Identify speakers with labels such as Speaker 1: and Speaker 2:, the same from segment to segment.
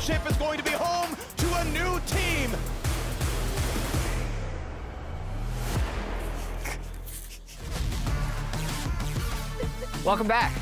Speaker 1: ship is going to be home to a new team.
Speaker 2: Welcome back.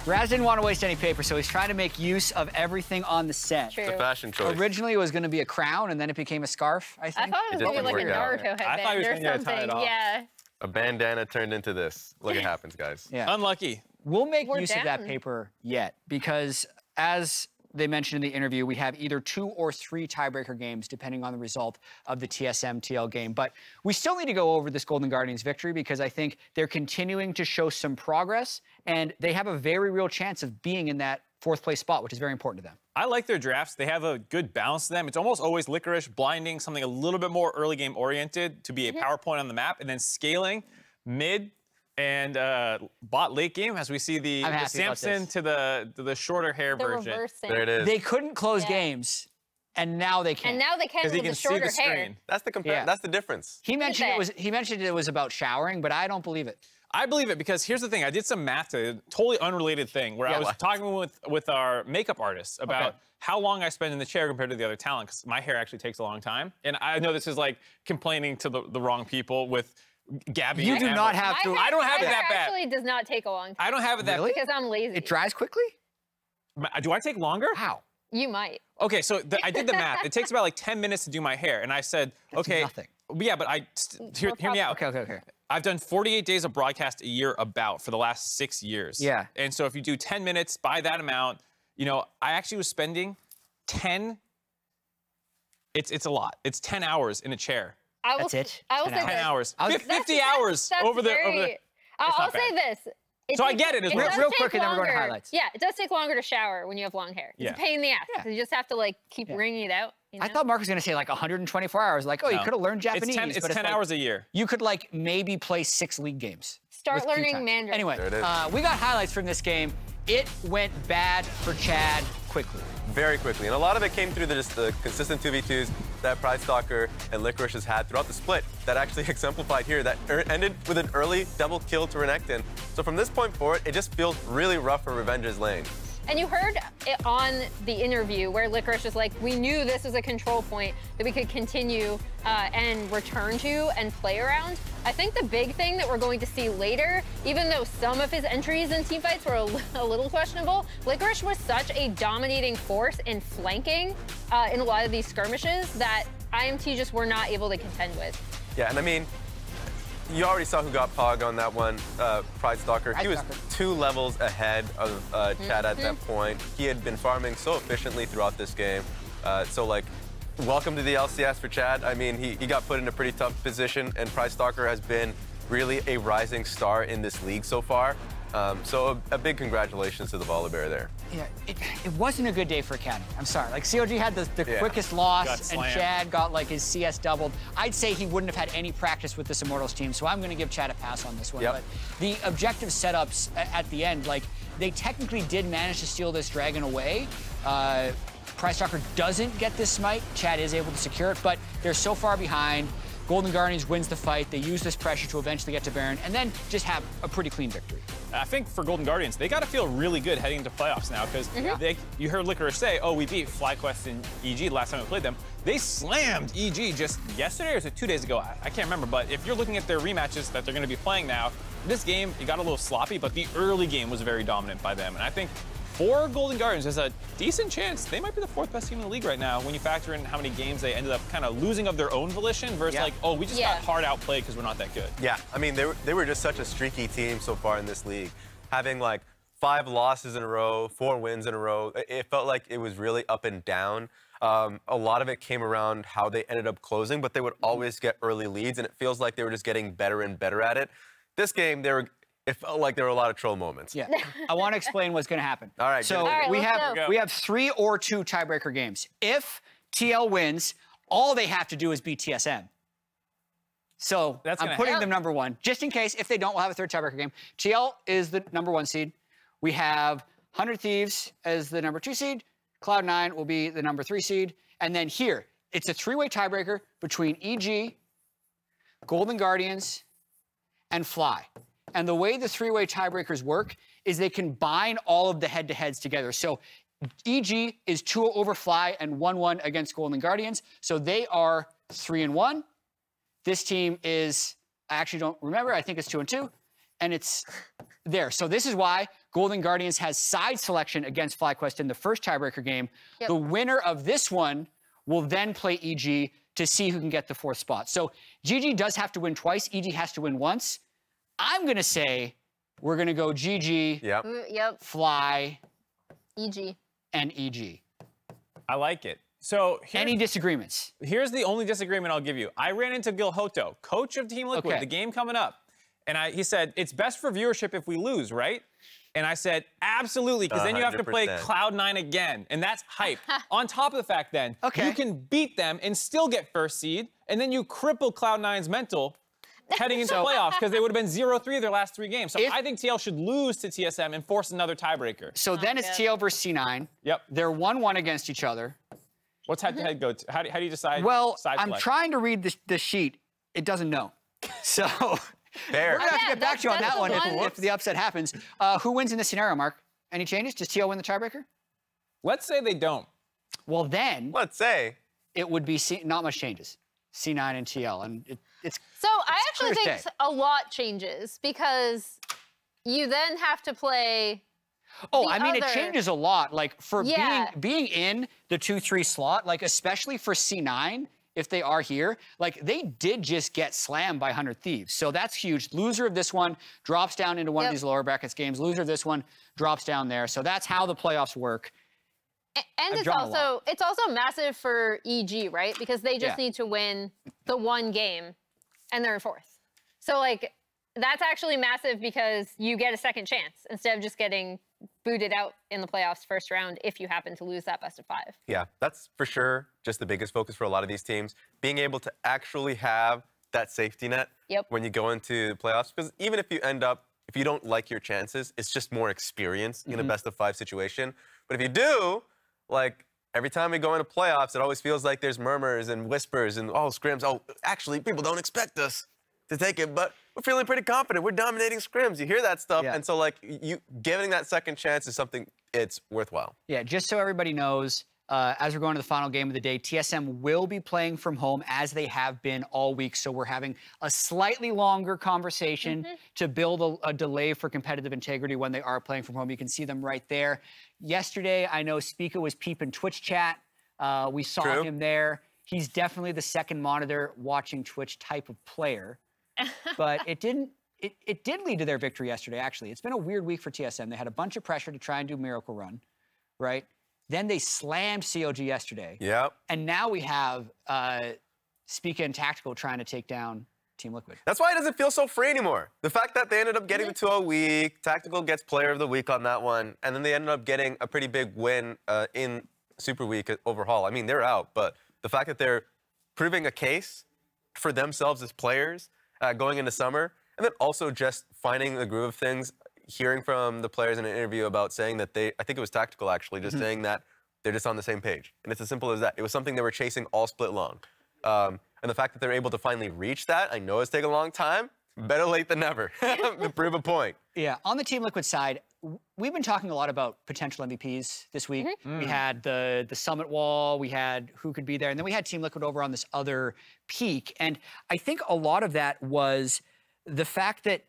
Speaker 2: Raz didn't want to waste any paper, so he's trying to make use of everything on the set.
Speaker 3: True.
Speaker 4: It's a fashion choice.
Speaker 2: Originally, it was going to be a crown, and then it became a scarf, I think.
Speaker 3: I thought it was going to be like a Naruto headband
Speaker 5: I thought he was
Speaker 3: or
Speaker 5: gonna tie it
Speaker 3: something.
Speaker 5: off.
Speaker 3: Yeah.
Speaker 4: A bandana turned into this. Look, it happens, guys.
Speaker 2: Yeah.
Speaker 5: Unlucky.
Speaker 2: We'll make
Speaker 3: We're
Speaker 2: use of that
Speaker 3: down.
Speaker 2: paper yet, because as they mentioned in the interview, we have either 2 or 3 tiebreaker games, depending on the result of the TSM TL game. But we still need to go over this Golden Guardians victory, because I think they're continuing to show some progress, and they have a very real chance of being in that 4th place spot, which is very important to them.
Speaker 5: I like their drafts. They have a good balance to them. It's almost always LeTigress blinding, something a little bit more early game oriented to be a power point on the map, and then scaling mid and bot late game as we see the Samson to the shorter hair
Speaker 3: The
Speaker 5: version.
Speaker 3: reversing.
Speaker 4: There it is.
Speaker 2: They couldn't close games, and now they can.
Speaker 3: And now they can
Speaker 5: Because
Speaker 3: with
Speaker 5: he can
Speaker 3: the
Speaker 5: see
Speaker 3: shorter
Speaker 5: the
Speaker 3: hair.
Speaker 5: screen.
Speaker 4: That's the That's the difference.
Speaker 2: He mentioned
Speaker 3: at that.
Speaker 2: he mentioned it was about showering, but I don't believe it.
Speaker 5: I believe it because here's the thing. I did some math today, a totally unrelated thing, where I was talking with our makeup artist about how long I spend in the chair compared to the other talent, because my hair actually takes a long time. And I know this is like complaining to the wrong people with Gabby.
Speaker 2: You
Speaker 5: and
Speaker 2: do
Speaker 5: Amber.
Speaker 2: not have to.
Speaker 5: I don't have it
Speaker 3: My
Speaker 5: that
Speaker 3: hair
Speaker 5: bad.
Speaker 3: actually does not take a long time.
Speaker 5: I don't have it that
Speaker 2: Really?
Speaker 3: Because I'm lazy.
Speaker 2: It dries quickly?
Speaker 5: Do I take longer?
Speaker 2: How?
Speaker 3: You might.
Speaker 5: Okay, so I did the math. It takes about like 10 minutes to do my hair. And I said, okay.
Speaker 2: nothing.
Speaker 5: Yeah, but hear me out.
Speaker 2: Okay.
Speaker 5: I've done 48 days of broadcast a year for the last 6 years.
Speaker 2: Yeah.
Speaker 5: And so if you do 10 minutes by that amount, you know, I actually was spending 10, it's a lot. It's 10 hours in a chair.
Speaker 2: That's it?
Speaker 3: I will
Speaker 2: 10
Speaker 3: say
Speaker 2: hours.
Speaker 5: 10
Speaker 3: this.
Speaker 5: hours.
Speaker 3: That's-
Speaker 5: 50 hours
Speaker 3: that's
Speaker 5: over the.
Speaker 3: very- I'll
Speaker 5: not
Speaker 3: say
Speaker 5: bad.
Speaker 3: this.
Speaker 5: So I get it as well.
Speaker 3: does
Speaker 2: Real
Speaker 3: take
Speaker 2: quick, and then we're going to
Speaker 3: longer-
Speaker 2: highlights.
Speaker 3: Yeah, it does take longer to shower when you have long hair. It's
Speaker 5: Yeah.
Speaker 3: a pain in the ass.
Speaker 2: Yeah.
Speaker 3: 'Cause you just have to like keep wringing it out. You know?
Speaker 2: I thought Mark was going to say like 124 hours. Like, oh, you
Speaker 5: No.
Speaker 2: could have learned Japanese.
Speaker 5: It's 10,
Speaker 2: but
Speaker 5: like, hours a year.
Speaker 2: You could like maybe play 6 league games.
Speaker 3: Start
Speaker 2: with queue
Speaker 3: learning
Speaker 2: time.
Speaker 3: Mandarin.
Speaker 2: Anyway,
Speaker 4: There it is.
Speaker 2: we got highlights from this game. It went bad for Chad quickly.
Speaker 4: Very quickly. And a lot of it came through just the consistent 2v2s that Pastrytime and LeTigress has had throughout the split that actually exemplified here, that ended with an early double kill to Renekton. So from this point forward, it just feels really rough for Revenge's lane.
Speaker 3: And you heard it on the interview where LeTigress was like, we knew this was a control point that we could continue and return to and play around. I think the big thing that we're going to see later, even though some of his entries in teamfights were a little questionable, LeTigress was such a dominating force in flanking in a lot of these skirmishes that IMT just were not able to contend with.
Speaker 4: Yeah, and I mean, you already saw who got Pog on that one, Pridestalker. He was 2 levels ahead of Chad at that point. He had been farming so efficiently throughout this game. So, like, welcome to the LCS for Chad. I mean, he got put in a pretty tough position, and Pridestalker has been really a rising star in this league so far. So a big congratulations to the Volibear there.
Speaker 2: Yeah, it wasn't a good day for Academy. I'm sorry. Like, COG had the quickest loss, and Chad got, like, his CS doubled. I'd say he wouldn't have had any practice with this Immortals team, so I'm going to give Chad a pass on this one. But the objective setups at the end, like, they technically did manage to steal this dragon away. Pridestalker doesn't get this smite. Chad is able to secure it, but they're so far behind. Golden Guardians wins the fight. They use this pressure to eventually get to Baron and then just have a pretty clean victory.
Speaker 5: I think for Golden Guardians, they got to feel really good heading into playoffs now because you heard LeTigress say, oh, we beat FlyQuest and EG the last time we played them. They slammed EG just yesterday, or was it 2 days ago? I can't remember, but if you're looking at their rematches that they're going to be playing now, this game, it got a little sloppy, but the early game was very dominant by them. And I think for Golden Guardians, there's a decent chance they might be the 4th best team in the league right now when you factor in how many games they ended up kind of losing of their own volition versus like, oh, we just got hard outplayed because we're not that good. Yeah,
Speaker 4: I mean, they were just such a streaky team so far in this league. Having like 5 losses in a row, 4 wins in a row, it felt like it was really up and down. A lot of it came around how they ended up closing, but they would always get early leads, and it feels like they were just getting better and better at it. This game, it felt like there were a lot of troll moments.
Speaker 2: Yeah, I want to explain what's going to happen.
Speaker 4: All right.
Speaker 2: So we have 3 or 2 tiebreaker games. If TL wins, all they have to do is beat TSM. So I'm putting them number 1, just in case. If they don't, we'll have a 3rd tiebreaker game. TL is the number 1 seed. We have 100 Thieves as the number 2 seed. Cloud9 will be the number 3 seed. And then here, it's a 3-way tiebreaker between EG, Golden Guardians, and Fly. And the way the 3-way tiebreakers work is they combine all of the head-to-heads together. So EG is 2-0 over Fly and 1-1 against Golden Guardians. So they are 3-1. This team is, I actually don't remember, I think it's 2-2. And it's there. So this is why Golden Guardians has side selection against FlyQuest in the first tiebreaker game. Yep. The winner of this one will then play EG to see who can get the 4th spot. So GG does have to win twice. EG has to win once. I'm going to say we're going to go GG, Fly,
Speaker 3: EG.
Speaker 2: And EG.
Speaker 5: I like it. So
Speaker 2: any disagreements?
Speaker 5: Here's the only disagreement I'll give you. I ran into Gil Hoto, coach of Team Liquid, the game coming up. And he said, it's best for viewership if we lose, right? And I said, absolutely, because then you have to play Cloud9 again. And that's hype. On top of the fact then, you can beat them and still get first seed. And then you cripple Cloud9's mental heading into playoffs because they would have been 0-3 their last 3 games. So I think TL should lose to TSM and force another tiebreaker.
Speaker 2: So then it's TL versus C9.
Speaker 5: Yep.
Speaker 2: They're 1-1 against each other.
Speaker 5: What's head-to-head go to? How do you decide?
Speaker 2: Well, I'm trying to read the sheet. It doesn't know. So...
Speaker 4: Fair.
Speaker 2: We're going to have to get back to you on that one if the upset happens. Who wins in this scenario, Mark? Any changes? Does TL win the tiebreaker?
Speaker 5: Let's say they don't.
Speaker 2: Well, then...
Speaker 4: Let's say.
Speaker 2: It would be not much changes. C9 and TL. And it's
Speaker 3: So I actually think a lot changes because you then have to play...
Speaker 2: Oh, I mean, it changes a lot. Like, for being in the 2-3 slot, like, especially for C9... if they are here, like they did just get slammed by 100 Thieves. So that's huge. Loser of this one drops down into one of these lower brackets games. Loser of this one drops down there. So that's how the playoffs work.
Speaker 3: And it's also massive for EG, right? Because they just need to win the 1 game and they're in 4th. So like, that's actually massive because you get a second chance instead of just getting booted out in the playoffs first round if you happen to lose that best of 5.
Speaker 4: Yeah, that's for sure just the biggest focus for a lot of these teams. Being able to actually have that safety net when you go into the playoffs. Because even if you if you don't like your chances, it's just more experience in a best of 5 situation. But if you do, like every time we go into playoffs, it always feels like there's murmurs and whispers and, oh, scrims, oh, actually, people don't expect us to take it, but we're feeling pretty confident. We're dominating scrims. You hear that stuff, and so like you giving that second chance is something it's worthwhile.
Speaker 2: Yeah, just so everybody knows, as we're going to the final game of the day, TSM will be playing from home as they have been all week. So we're having a slightly longer conversation to build a delay for competitive integrity when they are playing from home. You can see them right there. Yesterday, I know Spica was peeping Twitch chat. We saw him there. He's definitely the second monitor watching Twitch type of player. But it did lead to their victory yesterday, actually. It's been a weird week for TSM. They had a bunch of pressure to try and do Miracle Run, right? Then they slammed CoG yesterday.
Speaker 4: Yep.
Speaker 2: And now we have Spica and Tactical trying to take down Team Liquid.
Speaker 4: That's why it doesn't feel so free anymore. The fact that they ended up getting the 2-0 week, Tactical gets Player of the Week on that one, and then they ended up getting a pretty big win in Super Week overhaul. I mean, they're out, but the fact that they're proving a case for themselves as players going into summer, and then also just finding the groove of things, hearing from the players in an interview about saying that I think it was Tactical actually, just saying that they're just on the same page. And it's as simple as that. It was something they were chasing all split long. And the fact that they're able to finally reach that, I know it's taken a long time, better late than never, to prove a point.
Speaker 2: Yeah, on the Team Liquid side, we've been talking a lot about potential MVPs this week. We had the Summit Wall, we had who could be there, and then we had Team Liquid over on this other peak. And I think a lot of that was the fact that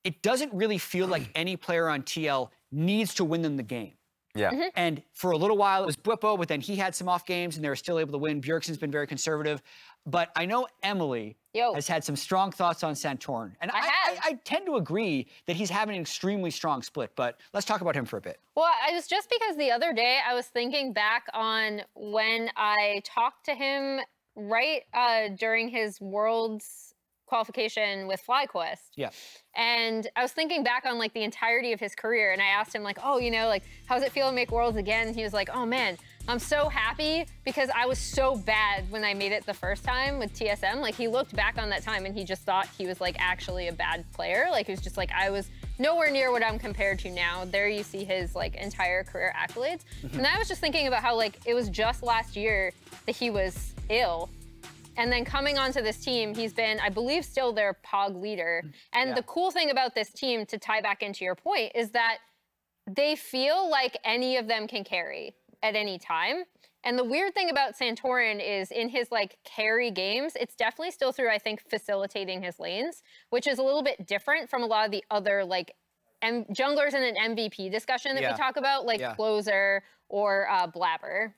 Speaker 2: it doesn't really feel like any player on TL needs to win them the game.
Speaker 4: Yeah.
Speaker 2: And for a little while, it was Bwipo, but then he had some off games, and they were still able to win. Bjergsen's been very conservative. But I know Emily has had some strong thoughts on Santorin. And I tend to agree that he's having an extremely strong split, but let's talk about him for a bit.
Speaker 3: Well, I was just because the other day I was thinking back on when I talked to him right during his Worlds qualification with FlyQuest.
Speaker 2: Yeah.
Speaker 3: And I was thinking back on like the entirety of his career, and I asked him like, oh, you know, like, how does it feel to make Worlds again? And he was like, oh man, I'm so happy because I was so bad when I made it the first time with TSM. Like, he looked back on that time and he just thought he was like actually a bad player. Like, he was just like, I was nowhere near what I'm compared to now. There you see his like entire career accolades. And I was just thinking about how like it was just last year that he was ill. And then coming onto this team, he's been, I believe, still their POG leader. And the cool thing about this team, to tie back into your point, is that they feel like any of them can carry at any time. And the weird thing about Santorin is in his like carry games, it's definitely still through, I think, facilitating his lanes, which is a little bit different from a lot of the other like junglers in an MVP discussion that we talk about, like Closer or Blabber.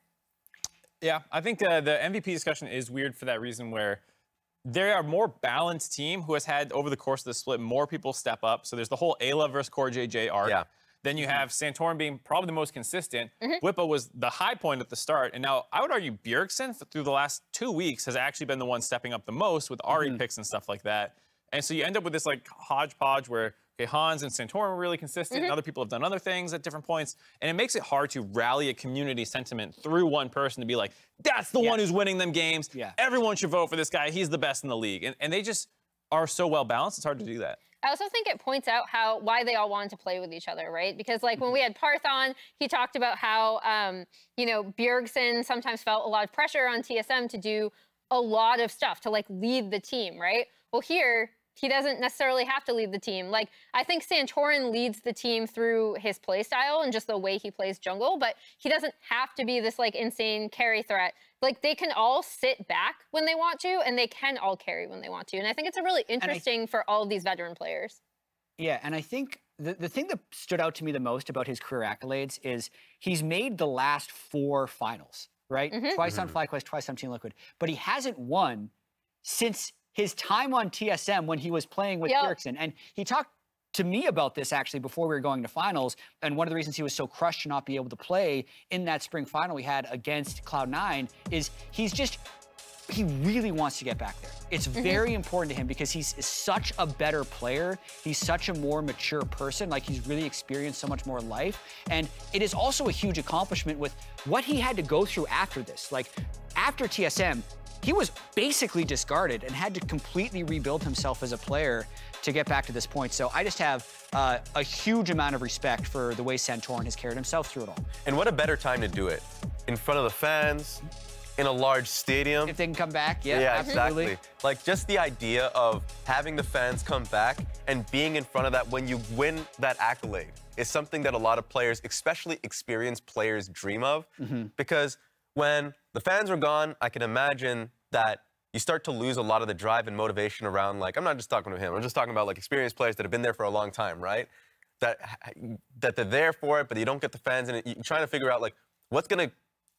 Speaker 5: Yeah, I think the MVP discussion is weird for that reason where they're a more balanced team who has had, over the course of the split, more people step up. So there's the whole Ayla versus CoreJJ arc. Yeah. Then you have Santorin being probably the most consistent. Bwipo was the high point at the start. And now I would argue Bjergsen through the last 2 weeks has actually been the one stepping up the most with Ahri picks and stuff like that. And so you end up with this like hodgepodge where Hans and Santorin were really consistent, and other people have done other things at different points. And it makes it hard to rally a community sentiment through one person to be like, that's the one who's winning them games. Everyone should vote for this guy. He's the best in the league. And they just are so well balanced, it's hard to do that.
Speaker 3: I also think it points out why they all wanted to play with each other, right? Because like when we had Parth on, he talked about how, you know, Bjergsen sometimes felt a lot of pressure on TSM to do a lot of stuff, to like lead the team, right? Well, here, he doesn't necessarily have to lead the team. Like, I think Santorin leads the team through his play style and just the way he plays jungle, but he doesn't have to be this like insane carry threat. Like, they can all sit back when they want to, and they can all carry when they want to. And I think it's a really interesting for all of these veteran players.
Speaker 2: Yeah, and I think the thing that stood out to me the most about his career accolades is he's made the last 4 finals, right? Twice on FlyQuest, twice on Team Liquid. But he hasn't won since his time on TSM when he was playing with Bjergsen. And he talked to me about this actually before we were going to finals. And one of the reasons he was so crushed to not be able to play in that spring final we had against Cloud9 is he really wants to get back there. It's very important to him because he's such a better player. He's such a more mature person. Like, he's really experienced so much more life. And it is also a huge accomplishment with what he had to go through after this. Like, after TSM, he was basically discarded and had to completely rebuild himself as a player to get back to this point. So I just have a huge amount of respect for the way Santorin has carried himself through it all.
Speaker 4: And what a better time to do it. In front of the fans, in a large stadium.
Speaker 2: If they can come back,
Speaker 4: yeah, exactly. Like, just the idea of having the fans come back and being in front of that when you win that accolade is something that a lot of players, especially experienced players, dream of. Because when the fans are gone, I can imagine that you start to lose a lot of the drive and motivation around, like, I'm not just talking to him, I'm just talking about like experienced players that have been there for a long time, right? That they're there for it, but you don't get the fans, and you're trying to figure out like, what's gonna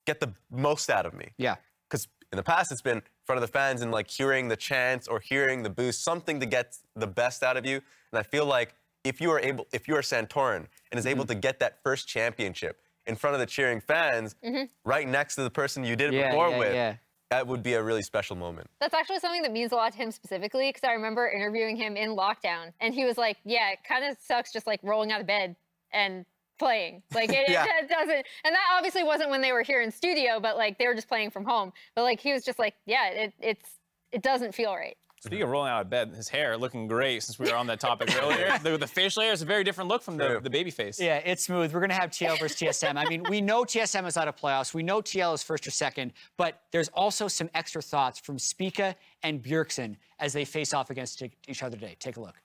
Speaker 4: get the most out of me? Yeah. Because in the past, it's been in front of the fans and like hearing the chants or hearing the boost, something to get the best out of you. And I feel like if you are Santorin and is able to get that first championship in front of the cheering fans, right next to the person you did it before with, that would be a really special moment.
Speaker 3: That's actually something that means a lot to him specifically, because I remember interviewing him in lockdown, and he was like, yeah, it kind of sucks just like rolling out of bed and playing. Like, it doesn't, and that obviously wasn't when they were here in studio, but like they were just playing from home. But like he was just like, yeah, it doesn't feel right.
Speaker 5: Speaking of rolling out of bed, his hair looking great since we were on that topic earlier. The facial hair is a very different look from the baby face.
Speaker 2: Yeah, it's smooth. We're going to have TL versus TSM. I mean, we know TSM is out of playoffs. We know TL is first or second, but there's also some extra thoughts from Spica and Bjergsen as they face off against each other today. Take a look.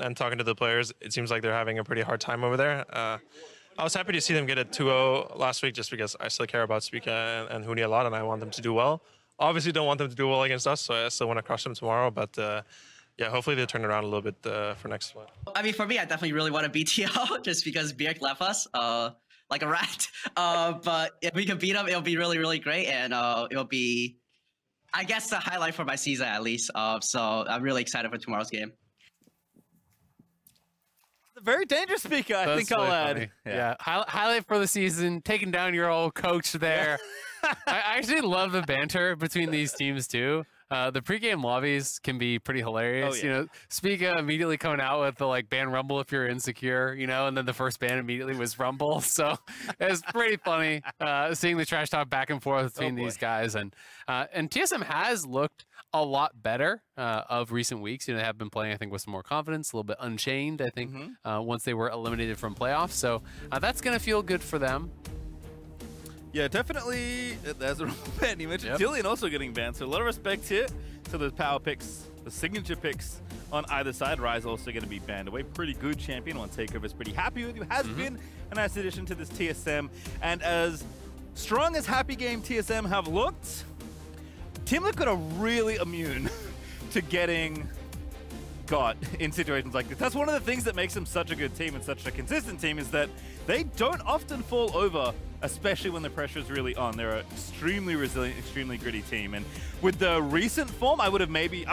Speaker 6: And talking to the players, it seems like they're having a pretty hard time over there. I was happy to see them get a 2-0 last week just because I still care about Spica and Huni a lot, and I want them to do well. Obviously don't want them to do well against us, so I still want to crush them tomorrow. But yeah, hopefully they turn it around a little bit for next one.
Speaker 7: I mean, for me, I definitely really want to beat TL just because Bjerg left us like a rat. But if we can beat him, it'll be really, really great. And it'll be, I guess, the highlight for my season at least. So I'm really excited for tomorrow's game.
Speaker 8: Very dangerous Spica, I think I'll add. Yeah. Highlight for the season, taking down your old coach there. I actually love the banter between these teams too. The pregame lobbies can be pretty hilarious. You know, Spica immediately coming out with the like ban Rumble if you're insecure, you know, and then the first ban immediately was Rumble. So it's pretty funny seeing the trash talk back and forth between these guys. And TSM has looked a lot better of recent weeks. You know, they have been playing, I think, with some more confidence, a little bit unchained, I think, once they were eliminated from playoffs. So that's going to feel good for them.
Speaker 9: Yeah, definitely. As a ban, you mentioned Jillian also getting banned, so a lot of respect here to the power picks, the signature picks on either side. Ryze also going to be banned away. Pretty good champion. One Takeover is pretty happy with you. Has been a nice addition to this TSM. And as strong as Happy Game TSM have looked, Team Liquid are really immune to getting got in situations like this. That's one of the things that makes them such a good team and such a consistent team, is that they don't often fall over, especially when the pressure is really on. They're an extremely resilient, extremely gritty team. And with the recent form, I would have maybe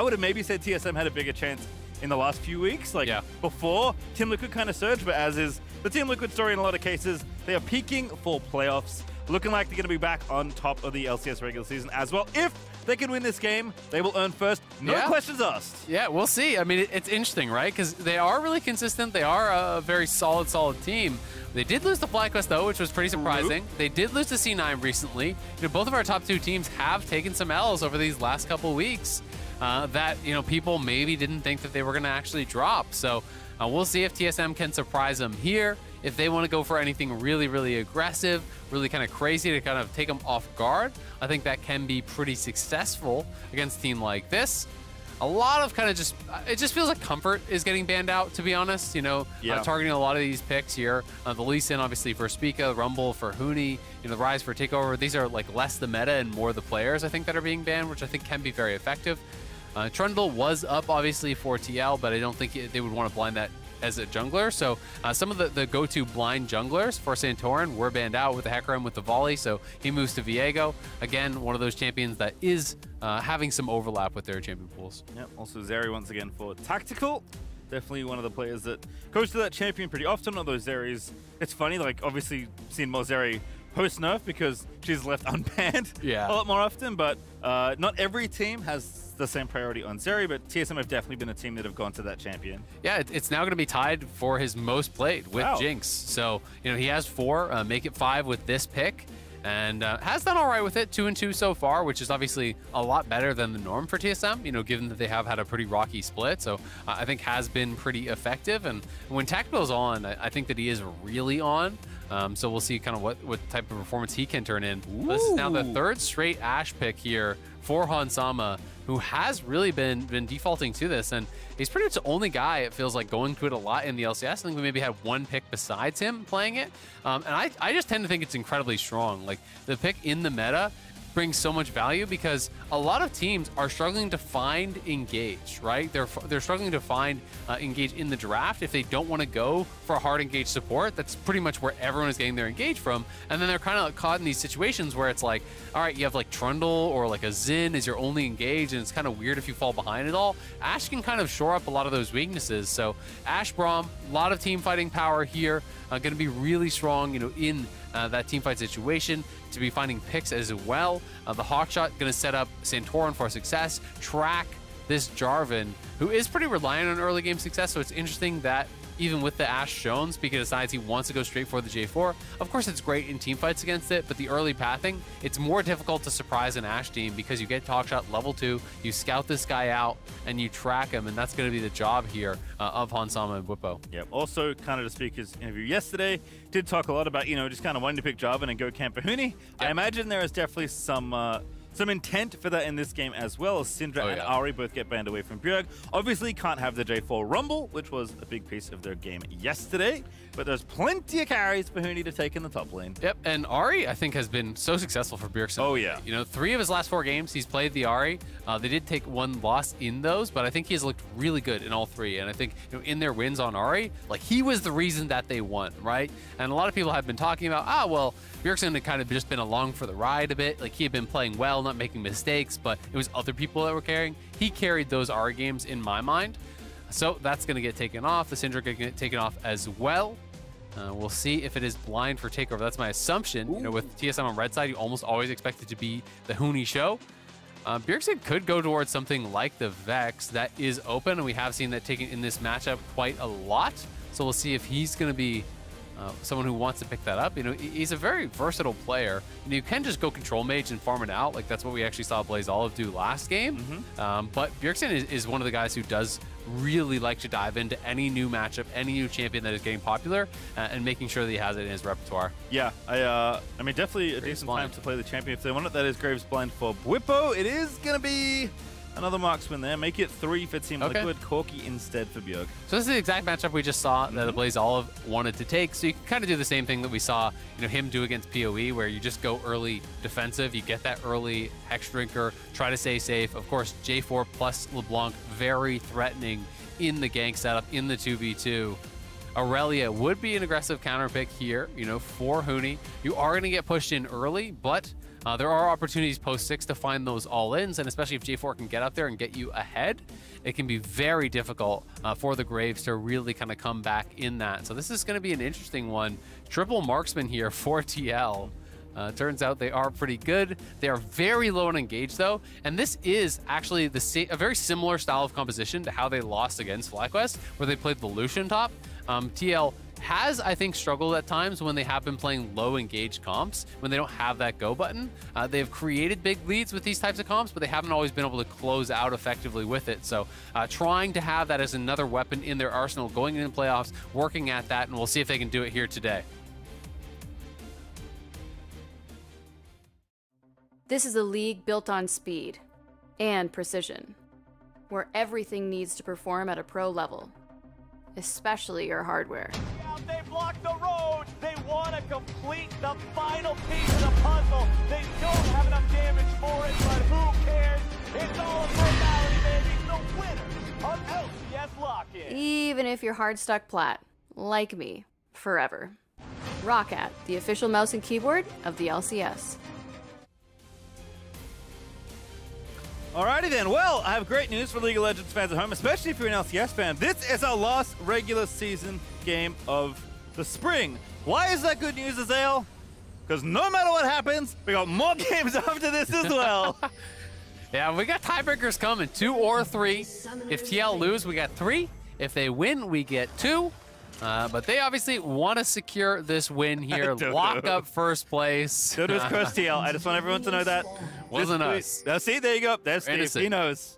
Speaker 9: said TSM had a bigger chance in the last few weeks, like before Team Liquid kind of surged. But as is the Team Liquid story in a lot of cases, they are peaking for playoffs, looking like they're going to be back on top of the LCS regular season as well. If they can win this game, they will earn first. No questions asked.
Speaker 8: Yeah, we'll see. I mean, it's interesting, right? Because they are really consistent. They are a very solid team. They did lose to FlyQuest, though, which was pretty surprising. They did lose to C9 recently. You know, both of our top 2 teams have taken some L's over these last couple weeks that, you know, people maybe didn't think that they were going to actually drop. So we'll see if TSM can surprise them here. If they want to go for anything really, really aggressive, really kind of crazy to kind of take them off guard, I think that can be pretty successful against a team like this. A lot of kind of just, it just feels like Comfort is getting banned out, to be honest. You know, targeting a lot of these picks here. The Lee Sin, obviously, for Spica, Rumble for Huni, you know, the Ryze for Takeover. These are like less the meta and more the players, I think, that are being banned, which I think can be very effective. Trundle was up, obviously, for TL, but I don't think they would want to blind that as a jungler. So some of the go-to blind junglers for Santorin were banned out with the Hecarim with the volley, so he moves to Viego. Again, one of those champions that is having some overlap with their champion pools.
Speaker 9: Yep, also Zeri once again for Tactical. Definitely one of the players that goes to that champion pretty often, although Zeri's, it's funny, like obviously seen more Zeri post-nerf because she's left unbanned a lot more often, but not every team has the same priority on Zeri, but TSM have definitely been a team that have gone to that champion.
Speaker 8: Yeah, it's now going to be tied for his most played with Jinx. So, you know, he has 4, make it 5 with this pick, and has done all right with it, 2-2 so far, which is obviously a lot better than the norm for TSM, you know, given that they have had a pretty rocky split. So I think has been pretty effective. And when Tactical's on, I think that he is really on. So we'll see kind of what type of performance he can turn in. This is now the 3rd straight Ashe pick here for Hansama, who has really been defaulting to this, and he's pretty much the only guy, it feels like, going to it a lot in the LCS. I think we maybe had 1 pick besides him playing it, and I just tend to think it's incredibly strong. Like, the pick in the meta brings so much value because a lot of teams are struggling to find Engage, right? They're struggling to find Engage in the draft if they don't want to go for a hard Engage support. That's pretty much where everyone is getting their Engage from. And then they're kind of caught in these situations where it's like, all right, you have like Trundle or like a Xin is your only Engage, and it's kind of weird if you fall behind it all. Ashe can kind of shore up a lot of those weaknesses. So Ashe Braum, a lot of team fighting power here, going to be really strong, you know, in that team fight situation, to be finding picks as well. The Hawkshot going to set up Santorin for success, track this Jarvan, who is pretty reliant on early game success. So it's interesting that even with the Ashe shown, Spica decides he wants to go straight for the J4. Of course, it's great in team fights against it, but the early pathing, it's more difficult to surprise an Ashe team because you get Hawkshot level 2, you scout this guy out, and you track him, and that's going to be the job here of Hansama and Bwipo.
Speaker 9: Yep. Also, kind of to Spica's interview yesterday, did talk a lot about, you know, just kind of wanting to pick Jarvan and go camp for Huni. Yep. I imagine there is definitely some intent for that in this game as well, as Syndra and Ari both get banned away from Bjerg. Obviously can't have the J4 Rumble, which was a big piece of their game yesterday, but there's plenty of carries for Huni to take in the top lane.
Speaker 8: Yep, and Ari, I think, has been so successful for Bjergsen.
Speaker 9: Oh, yeah.
Speaker 8: You know, 3 of his last 4 games, he's played the Ari. They did take 1 loss in those, but I think he has looked really good in all 3. And I think, you know, in their wins on Ari, like, he was the reason that they won, right? And a lot of people have been talking about, well, Bjergsen had kind of just been along for the ride a bit. Like, he had been playing well, not making mistakes, but it was other people that were carrying. He carried those Ari games in my mind. So that's going to get taken off. The Syndra going to get taken off as well. We'll see if it is blind for Takeover. That's my assumption. You know, with TSM on red side, you almost always expect it to be the Huni show. Bjergsen could go towards something like the Vex that is open, and we have seen that taken in this matchup quite a lot. So we'll see if he's going to be someone who wants to pick that up. You know, he's a very versatile player. You can just go control mage and farm it out. Like, that's what we actually saw Blaze Olive do last game. But Bjergsen is one of the guys who does really like to dive into any new matchup, any new champion that is getting popular, and making sure that he has it in his repertoire.
Speaker 9: Yeah, I mean, definitely a decent time to play the champion. If they want it, that is Graves Blind for Bwipo. It is going to be Another marksman there. Make it 3 for Team Liquid. Corki instead for Bjerg.
Speaker 8: So this is the exact matchup we just saw that the Blaze Olive wanted to take. So you can kind of do the same thing that we saw, him do against PoE, where you just go early defensive. You get that early Hex Drinker, try to stay safe. Of course, J4 plus LeBlanc, very threatening in the gank setup, in the 2v2. Irelia would be an aggressive counter pick here, for Huni. You are going to get pushed in early, but there are opportunities post 6 to find those all-ins, and especially if J4 can get up there and get you ahead, it can be very difficult for the Graves to really kind of come back in that. So this is going to be an interesting one. Triple marksman here for TL. Turns out they are pretty good. They are very low in engage, though, and this is actually a very similar style of composition to how they lost against FlyQuest, where they played the Lucian top. TL has, I think, struggled at times when they have been playing low engaged comps, when they don't have that go button. They've created big leads with these types of comps, but they haven't always been able to close out effectively with it. So trying to have that as another weapon in their arsenal going into playoffs, working at that, and we'll see if they can do it here today.
Speaker 10: This is a league built on speed and precision, where everything needs to perform at a pro level, especially your hardware.
Speaker 1: They block the road. They want to complete the final piece of the puzzle. They don't have enough damage for it, but who cares? It's all a formality, baby. The winner of LCS Lock-In.
Speaker 10: Even if you're hard stuck plat, like me, forever. Roccat, the official mouse and keyboard of the LCS.
Speaker 9: Alrighty then, well, I have great news for League of Legends fans at home, especially if you're an LCS fan. This is our last regular season game of the spring. Why is that good news, Azael? Because no matter what happens, we got more games after this as well.
Speaker 8: Yeah, we got tiebreakers coming, 2 or 3. If TL lose, we got 3. If they win, we get 2. But they obviously want to secure this win here, lock up first place.
Speaker 9: Don't curse TL. I just want everyone to know that.
Speaker 8: Wasn't us.
Speaker 9: Now, see, there you go. There's Steve.
Speaker 8: Innocent.
Speaker 9: He knows.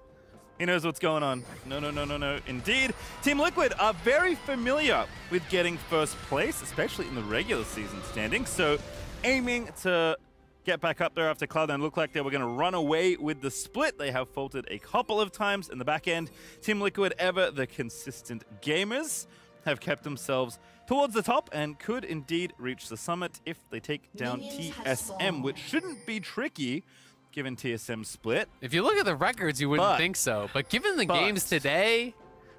Speaker 9: He knows what's going on. No. Indeed. Team Liquid are very familiar with getting first place, especially in the regular season standings. So aiming to get back up there after Cloud9 looked like they were going to run away with the split. They have faltered a couple of times in the back end. Team Liquid, ever the consistent gamers, have kept themselves towards the top and could indeed reach the summit if they take down TSM, which shouldn't be tricky given TSM split.
Speaker 8: If you look at the records, you wouldn't think so. But given the games today,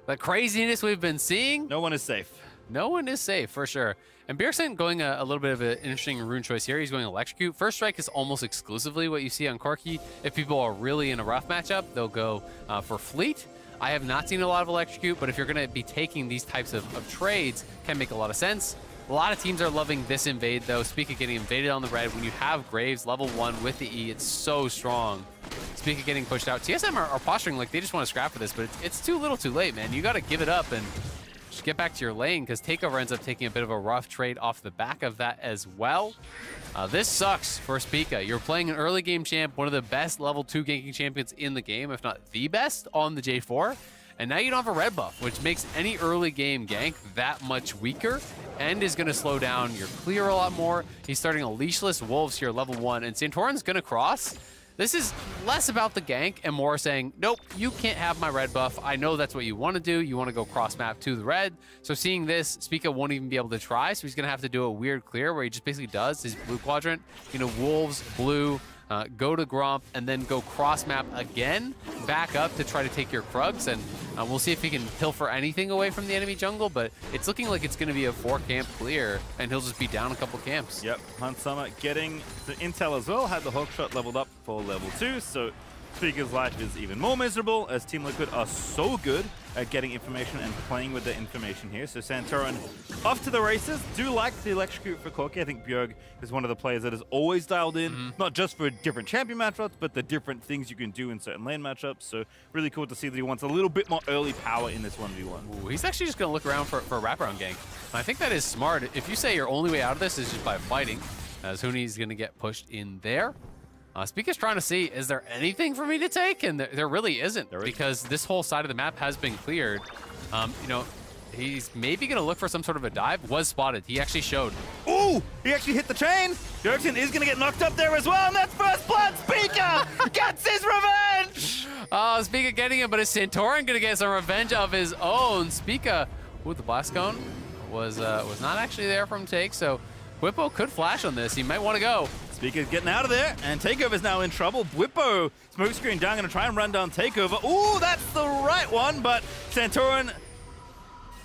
Speaker 8: the craziness we've been seeing,
Speaker 9: no one is safe.
Speaker 8: No one is safe, for sure. And Bjergsen going a little bit of an interesting rune choice here. He's going Electrocute. First Strike is almost exclusively what you see on Corki. If people are really in a rough matchup, they'll go for Fleet. I have not seen a lot of Electrocute, but if you're going to be taking these types of trades, can make a lot of sense. A lot of teams are loving this invade, though. Spica getting invaded on the red. When you have Graves level 1 with the E, it's so strong. Spica getting pushed out. TSM are posturing like they just want to scrap for this, but it's too little too late, man. You got to give it up and just get back to your lane, because Takeover ends up taking a bit of a rough trade off the back of that as well. This sucks for Spica. You're playing an early game champ, one of the best level 2 ganking champions in the game, if not the best on the J4. And now you don't have a red buff, which makes any early game gank that much weaker and is going to slow down your clear a lot more. He's starting a leashless Wolves here, level 1, and Santorin's going to cross. This is less about the gank and more saying, nope, you can't have my red buff. I know that's what you want to do. You want to go cross map to the red. So seeing this, Spica won't even be able to try, so he's going to have to do a weird clear where he just basically does his blue quadrant, Wolves, blue, go to Gromp, and then go cross map again, back up to try to take your Krugs, and we'll see if he can pilfer anything away from the enemy jungle, but it's looking like it's going to be a 4-camp clear, and he'll just be down a couple camps.
Speaker 9: Yep, Hunt Summer getting the intel as well, had the hook shot leveled up for level 2, so Spica's life is even more miserable, as Team Liquid are so good at getting information and playing with the information here. So Santorin off to the races. Do like the Electrocute for Corki. I think Bjerg is one of the players that is always dialed in, not just for different champion matchups, but the different things you can do in certain lane matchups. So really cool to see that he wants a little bit more early power in this 1v1.
Speaker 8: Ooh, he's actually just going to look around for a wraparound gank. I think that is smart. If you say your only way out of this is just by fighting, as Huni's going to get pushed in there. Spica's trying to see, is there anything for me to take? And there really isn't, because this whole side of the map has been cleared. He's maybe going to look for some sort of a dive. Was spotted. He actually showed.
Speaker 9: Ooh, he actually hit the chain. Bjergsen is going to get knocked up there as well, and that's first blood. Spica gets his revenge.
Speaker 8: Oh, Spica getting him, but is Santorin gonna get some revenge of his own? Spica, with the blast cone was not actually there from Take, so Bwipo could flash on this. He might want to go.
Speaker 9: Spica's getting out of there, and Takeover's now in trouble. Bwipo, smokescreen down, gonna try and run down Takeover. Ooh, that's the right one, but Santorin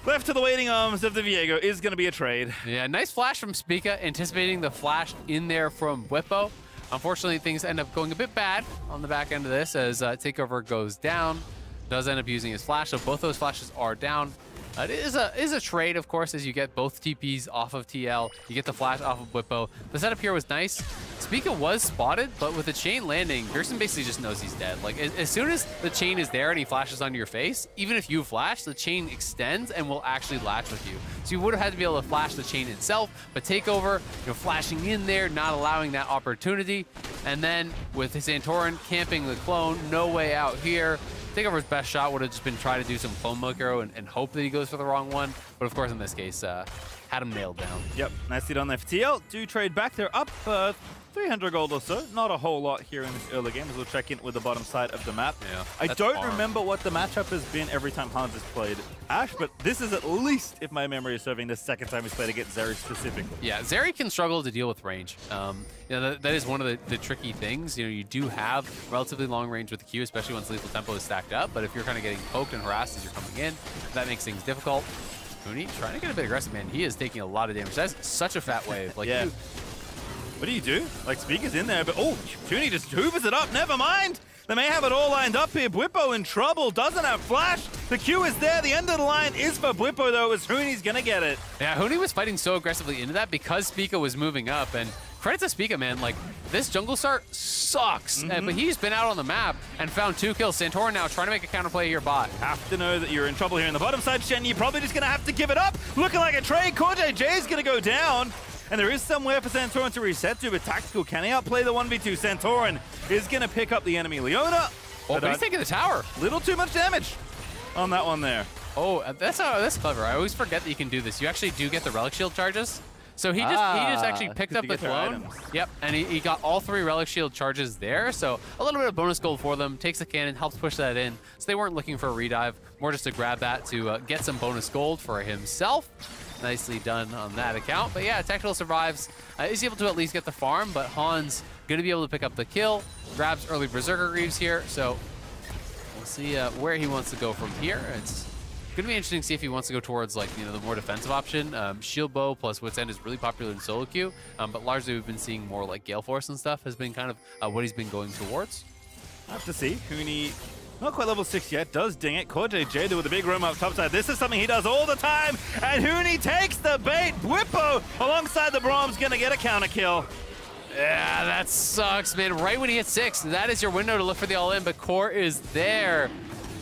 Speaker 9: left to the waiting arms of the Viego is gonna be a trade.
Speaker 8: Yeah, nice flash from Spica, anticipating the flash in there from Bwipo. Unfortunately, things end up going a bit bad on the back end of this as Takeover goes down. Does end up using his flash, so both those flashes are down. It is a trade, of course, as you get both TPs off of TL. You get the flash off of Bwipo. The setup here was nice. Spica was spotted, but with the chain landing, Bjergsen basically just knows he's dead. Like, as soon as the chain is there and he flashes onto your face, even if you flash, the chain extends and will actually latch with you. So you would have had to be able to flash the chain itself, but Takeover, flashing in there, not allowing that opportunity. And then with Santorin camping the clone, no way out here. Takeover's best shot would have just been try to do some clone micro and hope that he goes for the wrong one. But of course, in this case, had him nailed down.
Speaker 9: Yep, nicely done there for TL. Do trade back. They're up 300 gold or so. Not a whole lot here in this early game as we'll check in with the bottom side of the map.
Speaker 8: Yeah,
Speaker 9: I don't remember what the matchup has been every time Hans has played Ashe, but this is at least, if my memory is serving, the second time he's played against Zeri specifically.
Speaker 8: Yeah, Zeri can struggle to deal with range. That is one of the tricky things. You do have relatively long range with the Q, especially once lethal tempo is stacked up, but if you're kind of getting poked and harassed as you're coming in, that makes things difficult. Huni trying to get a bit aggressive, man. He is taking a lot of damage. That's such a fat wave. Like,
Speaker 9: yeah. What do you do? Like, Spica's in there, but oh, Huni just hoovers it up. Never mind. They may have it all lined up here. Bwipo in trouble, doesn't have flash. The Q is there. The end of the line is for Bwipo, though, as Huni's going to get it.
Speaker 8: Yeah, Huni was fighting so aggressively into that because Spica was moving up. And credit to Spica, man. Like, this jungle start sucks. But he's been out on the map and found 2 kills. Santorin now trying to make a counterplay here bot.
Speaker 9: Have to know that you're in trouble here in the bottom side. Shenyi probably just going to have to give it up. Looking like a trade. CoreJJ is going to go down. And there is somewhere for Santorin to reset to, but Tactical, can he outplay the 1v2? Santorin is going to pick up the enemy Leona.
Speaker 8: Oh, but he's taking the tower.
Speaker 9: Little too much damage on that one there.
Speaker 8: Oh, that's clever. I always forget that you can do this. You actually do get the relic shield charges. So he just actually picked up the clone. Yep, and he got all 3 relic shield charges there. So a little bit of bonus gold for them. Takes the cannon, helps push that in. So they weren't looking for a redive, more just to grab that to get some bonus gold for himself. Nicely done on that account. But yeah, Tactical survives. Is able to at least get the farm, but Hans going to be able to pick up the kill. Grabs early Berserker Greaves here. So we'll see where he wants to go from here. It's going to be interesting to see if he wants to go towards like the more defensive option. Shield Bow plus Wit's End is really popular in solo queue, but largely we've been seeing more like Gale Force and stuff has been kind of what he's been going towards.
Speaker 9: Have to see. Huni, not quite level 6 yet, does ding it. CoreJJ with a big roam up topside. This is something he does all the time, and Huni takes the bait. Bwipo alongside the Braum's going to get a counter kill.
Speaker 8: Yeah, that sucks, man. Right when he hits 6, that is your window to look for the all-in, but Core is there.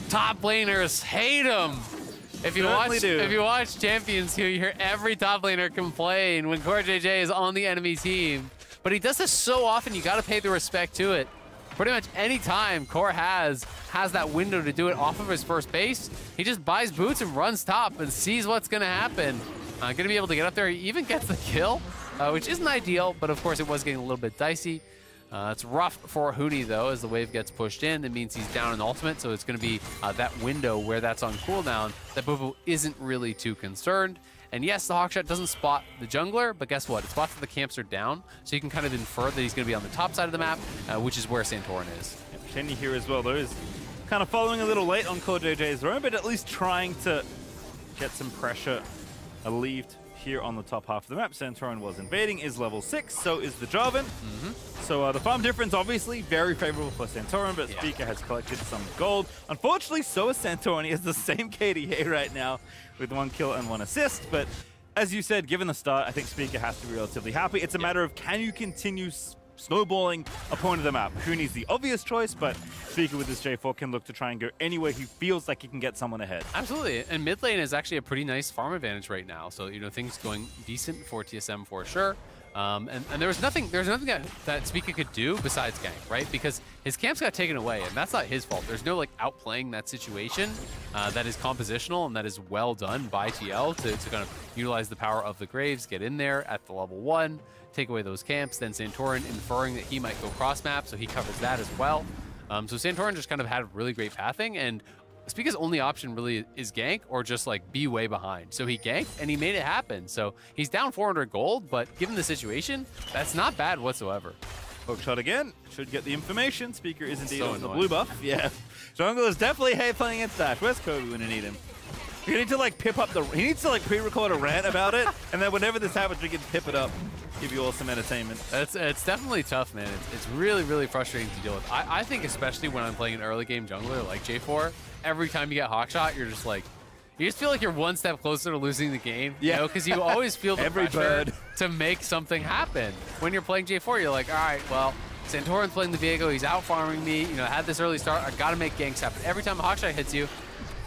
Speaker 8: Top laners hate him. If you watch Champions, you hear every top laner complain when CoreJJ is on the enemy team. But he does this so often, you got to pay the respect to it. Pretty much any time Core has that window to do it off of his first base, he just buys boots and runs top and sees what's going to happen. Going to be able to get up there. He even gets the kill, which isn't ideal, but of course it was getting a little bit dicey. It's rough for Huni, though, as the wave gets pushed in. It means he's down in ultimate, so it's going to be that window where that's on cooldown that Bwipo isn't really too concerned. And yes, the Hawkshot doesn't spot the jungler, but guess what? It spots that the camps are down, so you can kind of infer that he's going to be on the top side of the map, which is where Santorin is.
Speaker 9: Shenyi here as well, though, is kind of following a little late on CoreJJ's roam, but at least trying to get some pressure alleviated here on the top half of the map. Santorin was invading, is level 6, so is the Jarvan. So the farm difference, obviously, very favorable for Santorin, but Spica has collected some gold. Unfortunately, so is Santorin. He has the same KDA right now with 1 kill and 1 assist, but as you said, given the start, I think Spica has to be relatively happy. It's a matter of, can you continue snowballing a point of the map? Huni's the obvious choice, but Spica with his J4 can look to try and go anywhere he feels like he can get someone ahead.
Speaker 8: Absolutely, and mid lane is actually a pretty nice farm advantage right now. So, things going decent for TSM for sure. And there's nothing that Spica could do besides gank, right? Because his camps got taken away, and that's not his fault. There's no outplaying that situation that is compositional and that is well done by TL to kind of utilize the power of the Graves, get in there at the level 1, take away those camps, then Santorin inferring that he might go cross map, so he covers that as well. So Santorin just kind of had really great pathing, and Spica's only option really is gank or just like be way behind. So he ganked and he made it happen. So he's down 400 gold, but given the situation, that's not bad whatsoever.
Speaker 9: Hook shot again. Should get the information. Spica is indeed on the blue buff. Yeah. Jungle is definitely playing against Ashe. Where's Kobe when you need him? You need to like pip up the... He needs to like pre-record a rant about it, and then whenever this happens, we can pip it up. Give you all some entertainment.
Speaker 8: It's definitely tough, man. It's really, really frustrating to deal with. I think especially when I'm playing an early game jungler like J4, every time you get hawkshot, you're just like... You just feel like you're one step closer to losing the game, you know, because you always feel the pressure to make something happen. When you're playing J4, you're like, all right, well, Santorin's playing the Viego, he's out farming me, you know, I had this early start, I gotta make ganks happen. Every time a hawkshot hits you,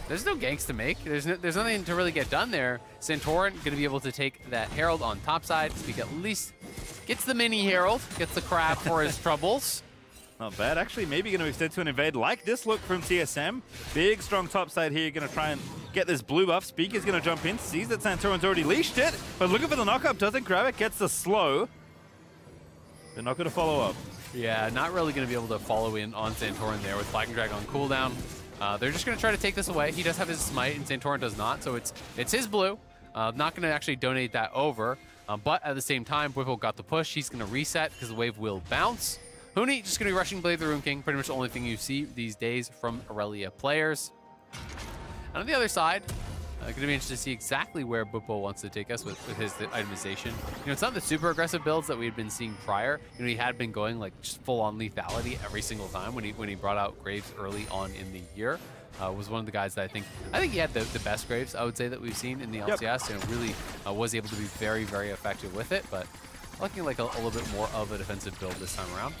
Speaker 8: there's no ganks to make. There's nothing to really get done there. Santorin gonna be able to take that Herald on top side. Spica at least gets the mini Herald, gets the crab for his troubles.
Speaker 9: Not bad. Actually, maybe going to extend to an invade like this look from TSM. Big, strong top side here. Going to try and get this blue buff. Spica's going to jump in. Sees that Santorin's already leashed it. But looking for the knockup. Doesn't grab it. Gets the slow. They're not going to follow up.
Speaker 8: Yeah, not really going to be able to follow in on Santorin there with Flag and Drag on cooldown. They're just going to try to take this away. He does have his smite and Santorin does not. So it's his blue. Not going to actually donate that over. But at the same time, Bwipo got the push. He's going to reset because the wave will bounce. Huni just going to be rushing Blade the Rune King, pretty much the only thing you see these days from Irelia players. And on the other side, going to be interested to see exactly where Bwipo wants to take us with his itemization. You know, it's not the super aggressive builds that we had been seeing prior. You know, he had been going like just full-on lethality every single time when he brought out Graves early on in the year. Was one of the guys that I think he had the best Graves, I would say, that we've seen in the LCS, and really was able to be very, very effective with it. But looking like a little bit more of a defensive build this time around.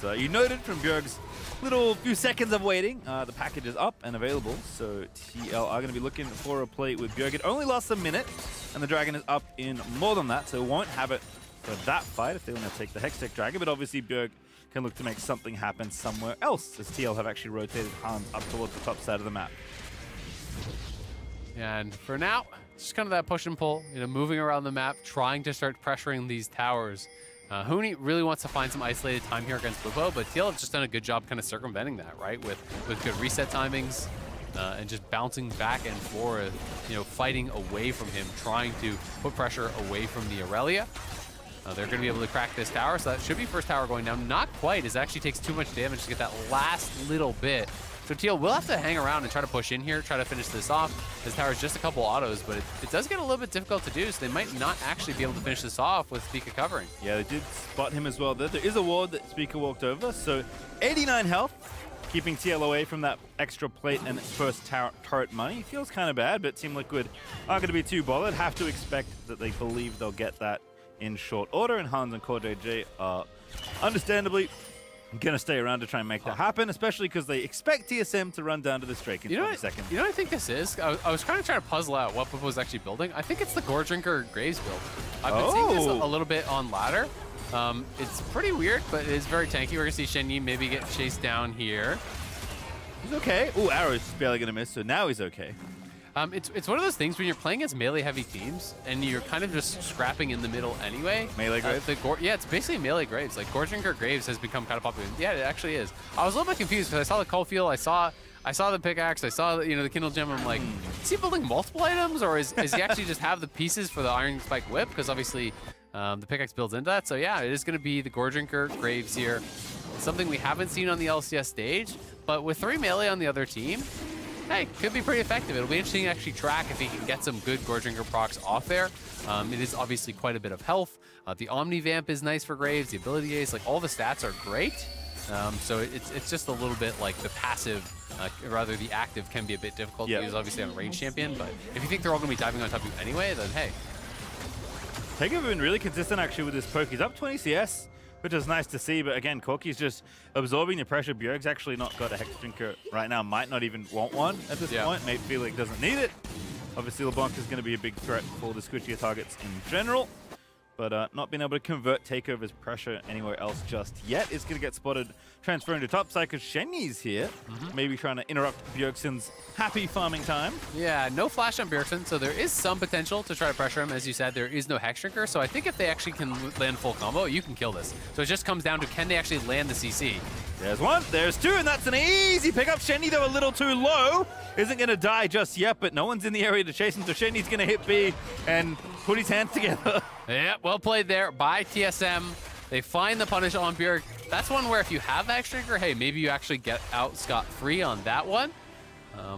Speaker 9: As you noted from Bjerg's little few seconds of waiting, the package is up and available, so TL are going to be looking for a play with Bjerg. It only lasts a minute, and the Dragon is up in more than that, so won't have it for that fight if they want to take the Hextech Dragon, but obviously Bjerg can look to make something happen somewhere else, as TL have actually rotated Hans up towards the top side of the map.
Speaker 8: And for now, just kind of that push and pull, you know, moving around the map, trying to start pressuring these towers. Huni really wants to find some isolated time here against Bwipo, but TL have just done a good job kind of circumventing that, right? With good reset timings and just bouncing back and forth, you know, fighting away from him, trying to put pressure away from the Irelia. They're going to be able to crack this tower, so that should be first tower going down. Not quite, as it actually takes too much damage to get that last little bit. So TL will have to hang around and try to push in here, try to finish this off. This tower is just a couple autos, but it does get a little bit difficult to do, so they might not actually be able to finish this off with Spica covering.
Speaker 9: Yeah, they did spot him as well. There is a ward that Spica walked over, so 89 health, keeping TL away from that extra plate and first turret money. Feels kind of bad, but Team Liquid aren't going to be too bothered. Have to expect that they believe they'll get that in short order, and Hans and CoreJJ are understandably going to stay around to try and make that happen, especially because they expect TSM to run down to this Drake in 20 seconds.
Speaker 8: You know what I think this is? I was kind of trying to puzzle out what Bwipo was actually building. I think it's the Gore Drinker Graves build. I've been seeing this a little bit on ladder. It's pretty weird, but it is very tanky. We're going to see Shenyi maybe get chased down here.
Speaker 9: He's okay. Oh, Arrow's just barely going to miss, so now he's okay.
Speaker 8: It's one of those things when you're playing against melee-heavy teams and you're kind of just scrapping in the middle anyway.
Speaker 9: Melee Graves?
Speaker 8: Yeah, it's basically melee Graves. Like, Gore Drinker Graves has become kind of popular. Yeah, it actually is. I was a little bit confused because I saw the Coalfield, I saw the pickaxe, I saw the Kindle Gem. I'm like, is he building multiple items, or is he actually just have the pieces for the Iron Spike Whip? Because obviously the pickaxe builds into that. So yeah, it is going to be the Gore Drinker Graves here. It's something we haven't seen on the LCS stage, but with 3 melee on the other team, hey, could be pretty effective. It'll be interesting to actually track if he can get some good Gore Drinker procs off there. It is obviously quite a bit of health. The Omni Vamp is nice for Graves. The ability ace, like all the stats are great. So it's just a little bit like the passive, rather the active can be a bit difficult to use obviously on a range champion. But if you think they're all going to be diving on top of you anyway, then hey.
Speaker 9: Takeover been really consistent actually with this poke. He's up 20 CS, which is nice to see, but again, Corki's just absorbing the pressure. Bjerg's actually not got a Hex Drinker right now, might not even want one at this point. Maybe feel like doesn't need it. Obviously, LeBlanc is going to be a big threat for the squishier targets in general, but not being able to convert Takeover's pressure anywhere else just yet. It's going to get spotted transferring to top side because Shenyi's here, maybe trying to interrupt Bjergsen's happy farming time.
Speaker 8: Yeah, no flash on Bjergsen, so there is some potential to try to pressure him. As you said, there is no Hex Drinker, so I think if they actually can land full combo, you can kill this. So it just comes down to, can they actually land the CC?
Speaker 9: There's one, there's two, and that's an easy pickup. Shenyi, though, a little too low. Isn't going to die just yet, but no one's in the area to chase him, so Shenyi's going to hit B and put his hands together.
Speaker 8: Yeah, well played there by TSM. They find the punish on Bjerg. That's one where if you have that trigger, hey, maybe you actually get out scot-free on that one.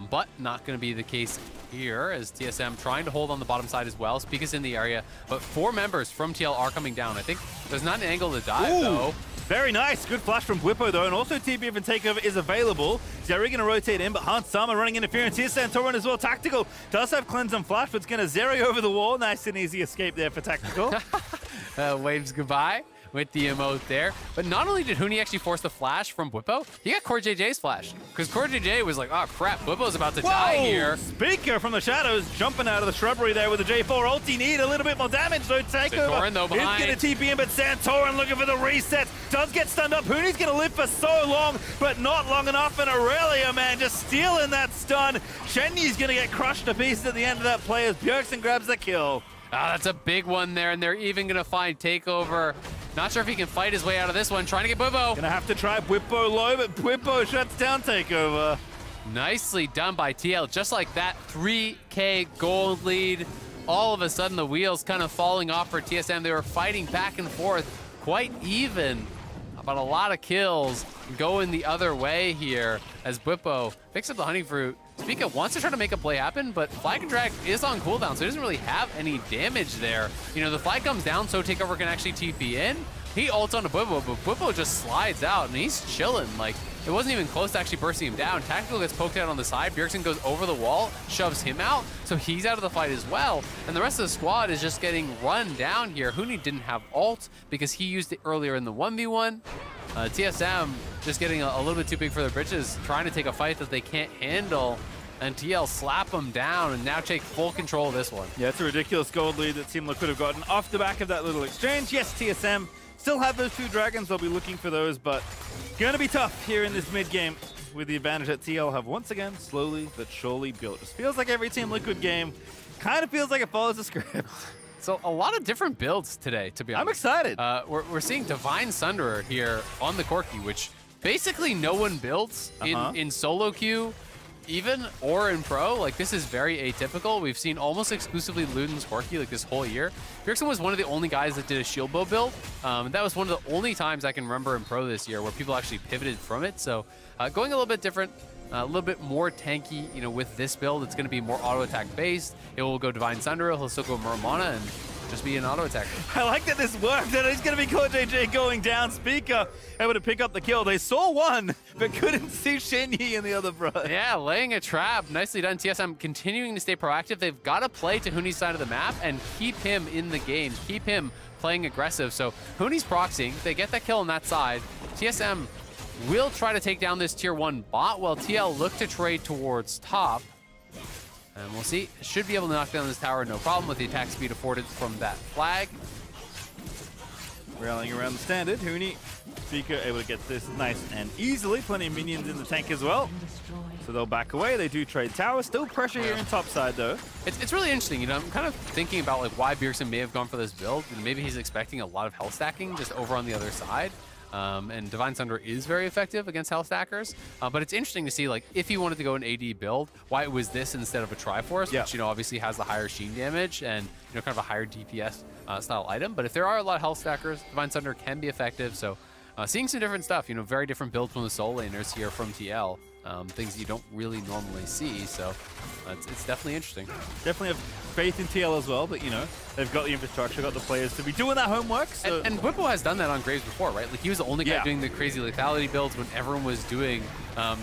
Speaker 8: But not going to be the case here, as TSM trying to hold on the bottom side as well. Spica's in the area, but 4 members from TL are coming down. I think there's not an angle to dive, though.
Speaker 9: Very nice. Good flash from Bwipo, though, and also TP and Takeover is available. Zeri going to rotate in, but Hansama running interference. Here's Santorin as well. Tactical does have cleanse and flash, but it's going to Zeri over the wall. Nice and easy escape there for Tactical.
Speaker 8: Waves goodbye with the emote there. But not only did Huni actually force the flash from Bwipo, he got CoreJJ's flash. Because CoreJJ was like, oh crap, Bwipo's about to die here.
Speaker 9: Spica from the shadows, jumping out of the shrubbery there with the J4 ulti. Need a little bit more damage, though. Takeover
Speaker 8: Santorin, though, behind.
Speaker 9: He's going to TP in, but Santorin looking for the reset. Does get stunned up. Huni's going to live for so long, but not long enough. And Irelia, man, just stealing that stun. Shenyi's going to get crushed to pieces at the end of that play as Bjergsen grabs the kill.
Speaker 8: Ah, that's a big one there, and they're even going to find Takeover. Not sure if he can fight his way out of this one. Trying to get Bwipo.
Speaker 9: Gonna have to try Bwipo low, but Bwipo shuts down Takeover.
Speaker 8: Nicely done by TL. Just like that, 3K gold lead. All of a sudden, the wheels kind of falling off for TSM. They were fighting back and forth, quite even, but a lot of kills going the other way here as Bwipo picks up the honey fruit. Spica wants to try to make a play happen, but Flag and Drag is on cooldown, so he doesn't really have any damage there. You know, the flag comes down so Takeover can actually TP in. He ults onto Bwipo, but Bwipo just slides out, and he's chilling. Like, it wasn't even close to actually bursting him down. Tactical gets poked out on the side. Bjergsen goes over the wall, shoves him out, so he's out of the fight as well. And the rest of the squad is just getting run down here. Huni didn't have ult because he used it earlier in the 1v1. TSM just getting a little bit too big for their britches, trying to take a fight that they can't handle. And TL slap them down and now take full control of this one.
Speaker 9: Yeah, it's a ridiculous gold lead that Team Liquid have gotten off the back of that little exchange. Yes, TSM still have those 2 dragons. They'll be looking for those, but gonna be tough here in this mid game with the advantage that TL have once again slowly but surely built. Just feels like every Team Liquid game kind of feels like it follows the script.
Speaker 8: So a lot of different builds today, to be honest.
Speaker 9: I'm excited.
Speaker 8: We're seeing Divine Sunderer here on the Corki, which basically no one builds in solo queue, even or in pro. Like, this is very atypical. We've seen almost exclusively Luden's Corki like this whole year. Bjergsen was one of the only guys that did a shield bow build. That was one of the only times I can remember in pro this year where people actually pivoted from it. So going a little bit different, a little bit more tanky, you know, with this build. It's going to be more auto attack based. It will go Divine Sunderer. He'll still go Muramana and just be an auto attacker.
Speaker 9: I like that this worked, that it's going to be CoreJJ going down. Spica able to pick up the kill. They saw one, but couldn't see Shenyi in the other front.
Speaker 8: Yeah, laying a trap. Nicely done. TSM continuing to stay proactive. They've got to play to Huni's side of the map and keep him in the game, keep him playing aggressive. So Huni's proxying. They get that kill on that side. TSM will try to take down this tier 1 bot while TL look to trade towards top. And we'll see. Should be able to knock down this tower, no problem, with the attack speed afforded from that flag.
Speaker 9: Rallying around the standard. Huni, Spica able to get this nice and easily. Plenty of minions in the tank as well. So they'll back away. They do trade tower. Still pressure here in top side, though.
Speaker 8: It's really interesting. You know, I'm kind of thinking about like why Bjergsen may have gone for this build. And maybe he's expecting a lot of health stacking just over on the other side. And Divine Sunderer is very effective against health stackers, but it's interesting to see, like, if he wanted to go an AD build, why it was this instead of a Triforce, which, you know, obviously has the higher sheen damage and, you know, kind of a higher DPS style item. But if there are a lot of health stackers, Divine Sunderer can be effective. So seeing some different stuff, you know, very different builds from the soul laners here from TL. Things you don't really normally see, so it's definitely interesting.
Speaker 9: Definitely have faith in TL as well, but, you know, they've got the infrastructure, got the players to be doing that homework. So.
Speaker 8: And Bwipo has done that on Graves before, right? Like, he was the only guy doing the crazy lethality builds when everyone was doing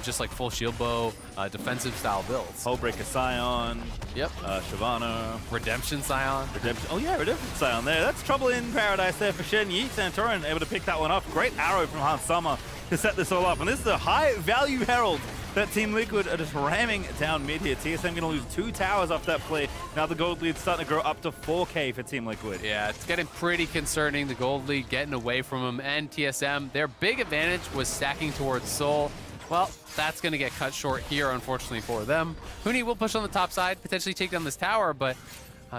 Speaker 8: just like full shield bow, defensive style builds.
Speaker 9: Hullbreaker Scion.
Speaker 8: Yep.
Speaker 9: Shyvana.
Speaker 8: Redemption Scion.
Speaker 9: Oh yeah, Redemption Scion there. That's trouble in paradise there for Shenyi. Santorin able to pick that one up. Great arrow from Hansama to set this all up. And this is a high value herald that Team Liquid are just ramming down mid here. TSM going to lose 2 towers off that play. Now the gold lead's starting to grow up to 4K for Team Liquid.
Speaker 8: Yeah, it's getting pretty concerning. The gold lead getting away from them and TSM. Their big advantage was stacking towards Soul. Well, that's going to get cut short here, unfortunately, for them. Huni will push on the top side, potentially take down this tower, but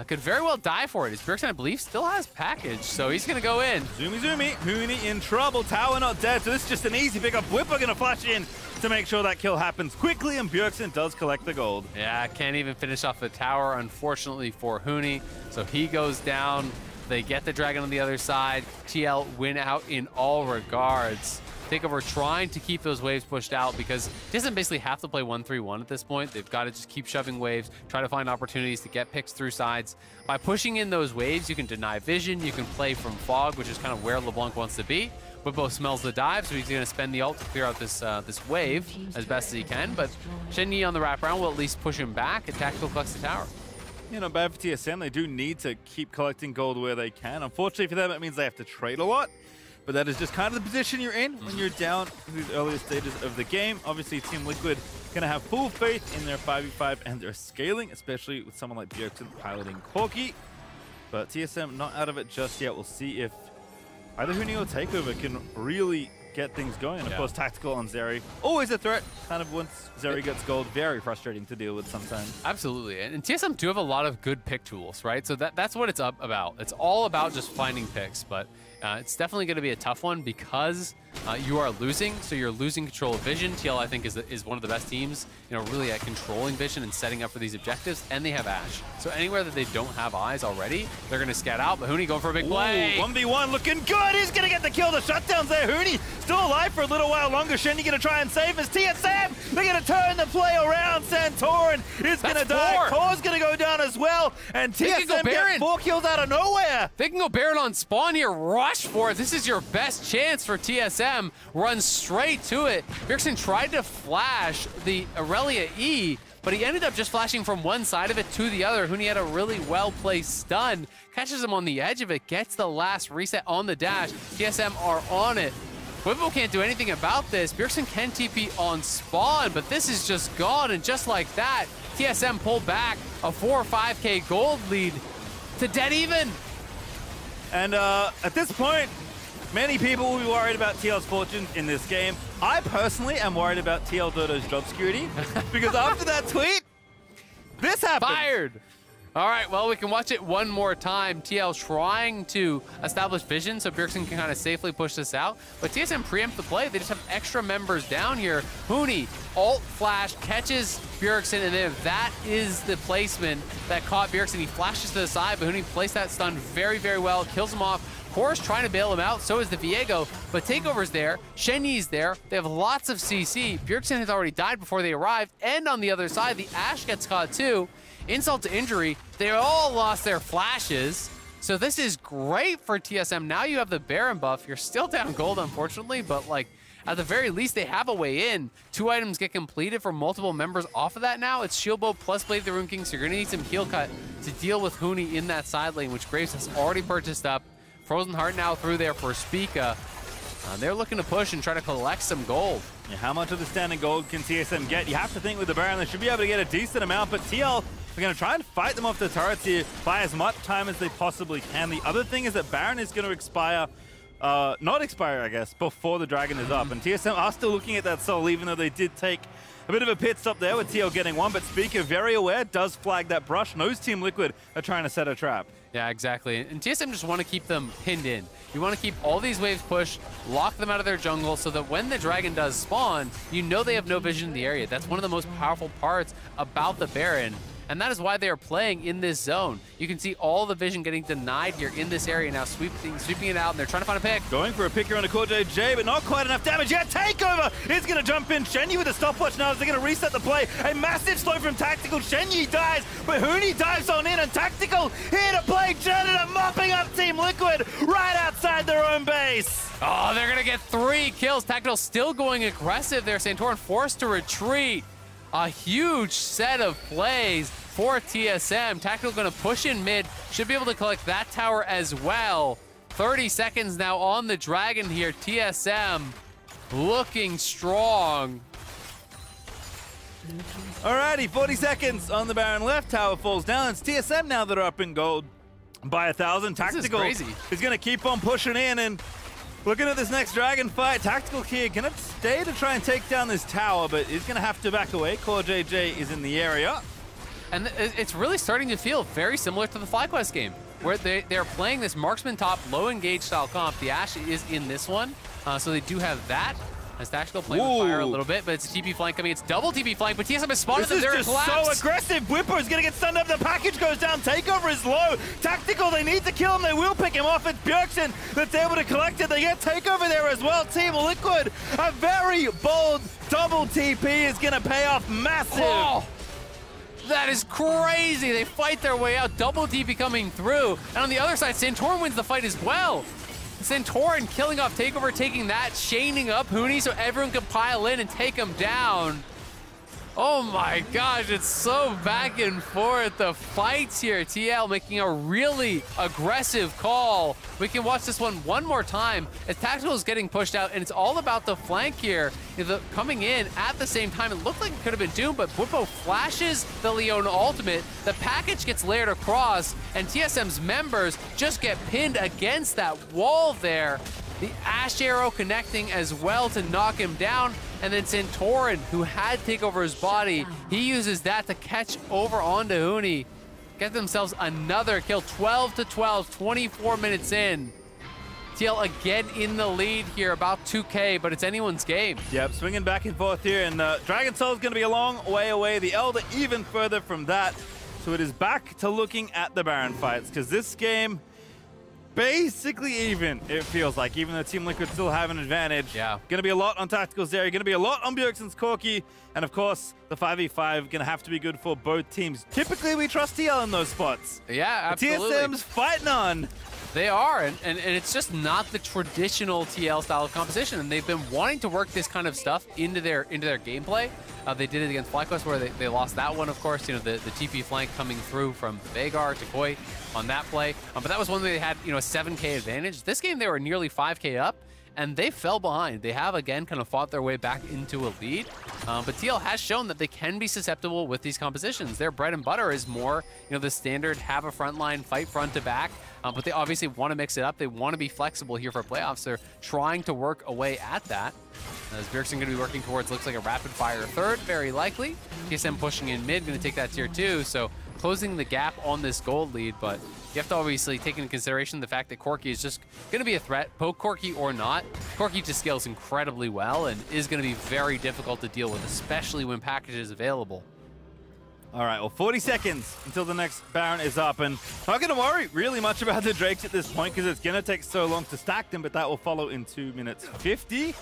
Speaker 8: could very well die for it. His Bjergsen, I believe, still has package, so he's going to go in.
Speaker 9: Zoomy, zoomy. Huni in trouble. Tower not dead, so this is just an easy pickup. Bwipo going to flash in to make sure that kill happens quickly, and Bjergsen does collect the gold.
Speaker 8: Yeah, can't even finish off the tower, unfortunately, for Huni. So he goes down. They get the dragon on the other side. TL win out in all regards. Takeover trying to keep those waves pushed out because TSM basically have to play 1-3-1 at this point. They've got to just keep shoving waves, try to find opportunities to get picks through sides. By pushing in those waves, you can deny vision, you can play from fog, which is kind of where LeBlanc wants to be. Bwipo smells the dive, so he's going to spend the ult to clear out this this wave as best as he can. But Shenyi on the wraparound will at least push him back, and Tactical collects the tower.
Speaker 9: You know, bad for TSM. They do need to keep collecting gold where they can. Unfortunately for them, it means they have to trade a lot. But that is just kind of the position you're in when you're down in these earlier stages of the game. Obviously, Team Liquid going to have full faith in their 5v5 and their scaling, especially with someone like Bjergsen piloting Corki. But TSM not out of it just yet. We'll see if either Huni or Takeover can really get things going. And of course, Tactical on Zeri, always a threat. Kind of once Zeri gets gold, very frustrating to deal with sometimes.
Speaker 8: Absolutely, and TSM do have a lot of good pick tools, right? So that's what it's about. It's all about just finding picks, but it's definitely going to be a tough one because you are losing, so you're losing control of vision. TL, I think, is one of the best teams, you know, really at controlling vision and setting up for these objectives, and they have Ashe. So anywhere that they don't have eyes already, they're going to scat out, but Huni going for a big play.
Speaker 9: 1v1 looking good. He's going to get the kill. The shutdowns there. Huni still alive for a little while longer. Shenyi going to try and save his TSM. They're going to turn the play around. Santorin is going to die. Core's going to go down as well. And TSM get 4 kills out of nowhere.
Speaker 8: They can go Baron on spawn here. Rush for it. This is your best chance for TSM. Run straight to it. Bjergsen tried to flash the Irelia E, but he ended up just flashing from one side of it to the other. Huni had a really well-placed stun. Catches him on the edge of it. Gets the last reset on the dash. TSM are on it. Bwipo can't do anything about this. Bjergsen can TP on spawn, but this is just gone. And just like that, TSM pulled back a 4 or 5K gold lead to dead even.
Speaker 9: And at this point, many people will be worried about TL's fortunes in this game. I personally am worried about TL Dodo's job security because after that tweet, this happened.
Speaker 8: Fired. All right, well, we can watch it one more time. TL trying to establish vision so Bjergsen can kind of safely push this out. But TSM preempt the play. They just have extra members down here. Huni, ult flash, catches Bjergsen, and then that is the placement that caught Bjergsen. He flashes to the side, but Huni placed that stun very, very well, kills him off. Core's trying to bail him out, so is the Viego, but Takeover's there, Shenyi's there, they have lots of CC. Bjergsen has already died before they arrived, and on the other side, the Ashe gets caught too. Insult to injury, they all lost their flashes, so this is great for TSM. Now you have the Baron buff. You're still down gold, unfortunately, but like, at the very least, they have a way in. 2 items get completed for multiple members off of that now. It's Shield Bow plus Blade the Rune King, so you're gonna need some heal cut to deal with Huni in that side lane, which Graves has already purchased up. Frozen Heart now through there for Spica. They're looking to push and try to collect some gold.
Speaker 9: Yeah, how much of the standing gold can TSM get? You have to think with the Baron, they should be able to get a decent amount, but TL are going to try and fight them off the turrets here by as much time as they possibly can. The other thing is that Baron is going to expire, not expire, I guess, before the Dragon is up. And TSM are still looking at that soul, even though they did take a bit of a pit stop there with TL getting one, but Spica, very aware, does flag that brush. Knows Team Liquid are trying to set a trap.
Speaker 8: Yeah, exactly. And TSM just want to keep them pinned in. You want to keep all these waves pushed, lock them out of their jungle so that when the Dragon does spawn, you know they have no vision in the area. That's one of the most powerful parts about the Baron. And that is why they are playing in this zone. You can see all the vision getting denied here in this area now, sweeping it out, and they're trying to find a pick.
Speaker 9: Going for a pick here on the CoreJJ, but not quite enough damage yet. Takeover is going to jump in. Shenyi with a stopwatch now as they're going to reset the play. A massive slow from Tactical. Shenyi dies, but Huni dives on in, and Tactical here to play Janitor, mopping up Team Liquid right outside their own base.
Speaker 8: Oh, they're going to get 3 kills. Tactical still going aggressive there. Santorin forced to retreat. A huge set of plays for TSM. Tactical going to push in mid. Should be able to collect that tower as well. 30 seconds now on the Dragon here. TSM looking strong.
Speaker 9: Alrighty, 40 seconds on the Baron left. Tower falls down. It's TSM now that are up in gold by 1,000. Tactical is going to keep on pushing in, and looking at this next Dragon fight, Tactical here going to stay to try and take down this tower, but is going to have to back away. CoreJJ is in the area.
Speaker 8: And it's really starting to feel very similar to the FlyQuest game, where they're playing this marksman top, low engage style comp. The Ashe is in this one, so they do have that. As Tactical playing with fire a little bit, but it's a TP flank coming. It's double TP flank, but TSM has spotted them there and collapsed.
Speaker 9: This is just so aggressive. Bwipo is going to get stunned up. The package goes down. Takeover is low. Tactical, they need to kill him. They will pick him off. It's Bjergsen that's able to collect it. They get Takeover there as well. Team Liquid, a very bold double TP is going to pay off massive.
Speaker 8: Oh, that is crazy. They fight their way out. Double TP coming through. And on the other side, Santorin wins the fight as well. Santorin killing off Takeover, taking that, chaining up Huni so everyone can pile in and take him down. Oh my gosh, it's so back and forth. The fights here. TL making a really aggressive call. We can watch this one more time as Tactical is getting pushed out, and it's all about the flank here. Coming in at the same time, it looked like it could have been doomed, but Bwipo flashes the Leona ultimate. The package gets layered across, and TSM's members just get pinned against that wall there. The Ashe arrow connecting as well to knock him down. And then Santorin, who had Takeover's body, he uses that to catch over onto Huni. Get themselves another kill, 12 to 12, 24 minutes in. TL again in the lead here, about 2K, but it's anyone's game.
Speaker 9: Yep, swinging back and forth here, and Dragon Soul is going to be a long way away. The Elder even further from that. So it is back to looking at the Baron fights, because this game, basically even, it feels like, even though Team Liquid still have an advantage.
Speaker 8: Yeah.
Speaker 9: Gonna be a lot on Tactical Zeri, gonna be a lot on Bjergsen's Corki, and of course, the 5v5 gonna have to be good for both teams. Typically, we trust TL in those spots.
Speaker 8: Yeah, absolutely.
Speaker 9: The TSM's fighting on.
Speaker 8: They are, and it's just not the traditional TL style of composition, and they've been wanting to work this kind of stuff into their gameplay. They did it against FlyQuest, where they lost that one, of course. You know, the TP flank coming through from Veigar to Koi on that play. But that was one where they had, you know, a 7K advantage. This game, they were nearly 5K up, and they fell behind. They have, again, kind of fought their way back into a lead. But TL has shown that they can be susceptible with these compositions. Their bread and butter is more, you know, the standard have a front line, fight front to back. But they obviously want to mix it up. They want to be flexible here for playoffs. They're trying to work away at that. As Bjergsen going to be working towards, looks like a rapid fire third, very likely. TSM pushing in mid, going to take that tier 2. So closing the gap on this gold lead, but you have to obviously take into consideration the fact that Corki is just going to be a threat, poke Corki or not. Corki just scales incredibly well and is going to be very difficult to deal with, especially when package is available.
Speaker 9: All right, well, 40 seconds until the next Baron is up, and not going to worry really much about the Drakes at this point because it's going to take so long to stack them, but that will follow in 2 minutes 50.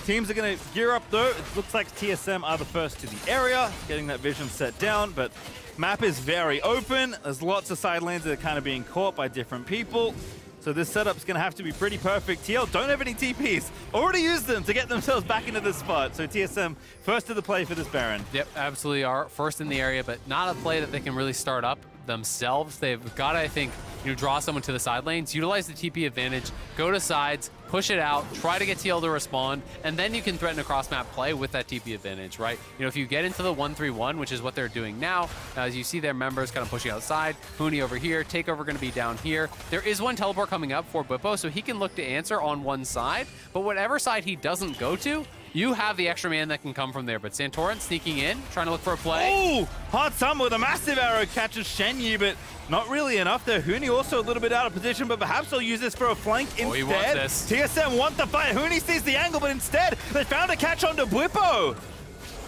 Speaker 9: Teams are going to gear up, though. It looks like TSM are the first to the area, getting that vision set down, but map is very open. There's lots of side lanes that are kind of being caught by different people. So this setup's going to have to be pretty perfect. TL don't have any TPs. Already used them to get themselves back into this spot. So TSM first to the play for this Baron.
Speaker 8: Yep, absolutely are first in the area, but not a play that they can really start up themselves. They've got to, I think, you know, draw someone to the side lanes, utilize the TP advantage, go to sides, push it out, try to get TL to respond, and then you can threaten a cross-map play with that TP advantage, right? You know, if you get into the 1-3-1, which is what they're doing now, as you see their members kind of pushing outside, Huni over here, Takeover going to be down here. There is one teleport coming up for Bwipo, so he can look to answer on one side, but whatever side he doesn't go to, you have the extra man that can come from there. But Santorin sneaking in, trying to look for a play.
Speaker 9: Oh, Hot Summer with a massive arrow catches Shenyi, but not really enough there. Huni also a little bit out of position, but perhaps they'll use this for a flank instead.
Speaker 8: He wants this.
Speaker 9: TSM want the fight. Huni sees the angle, but instead they found a catch onto Bwipo.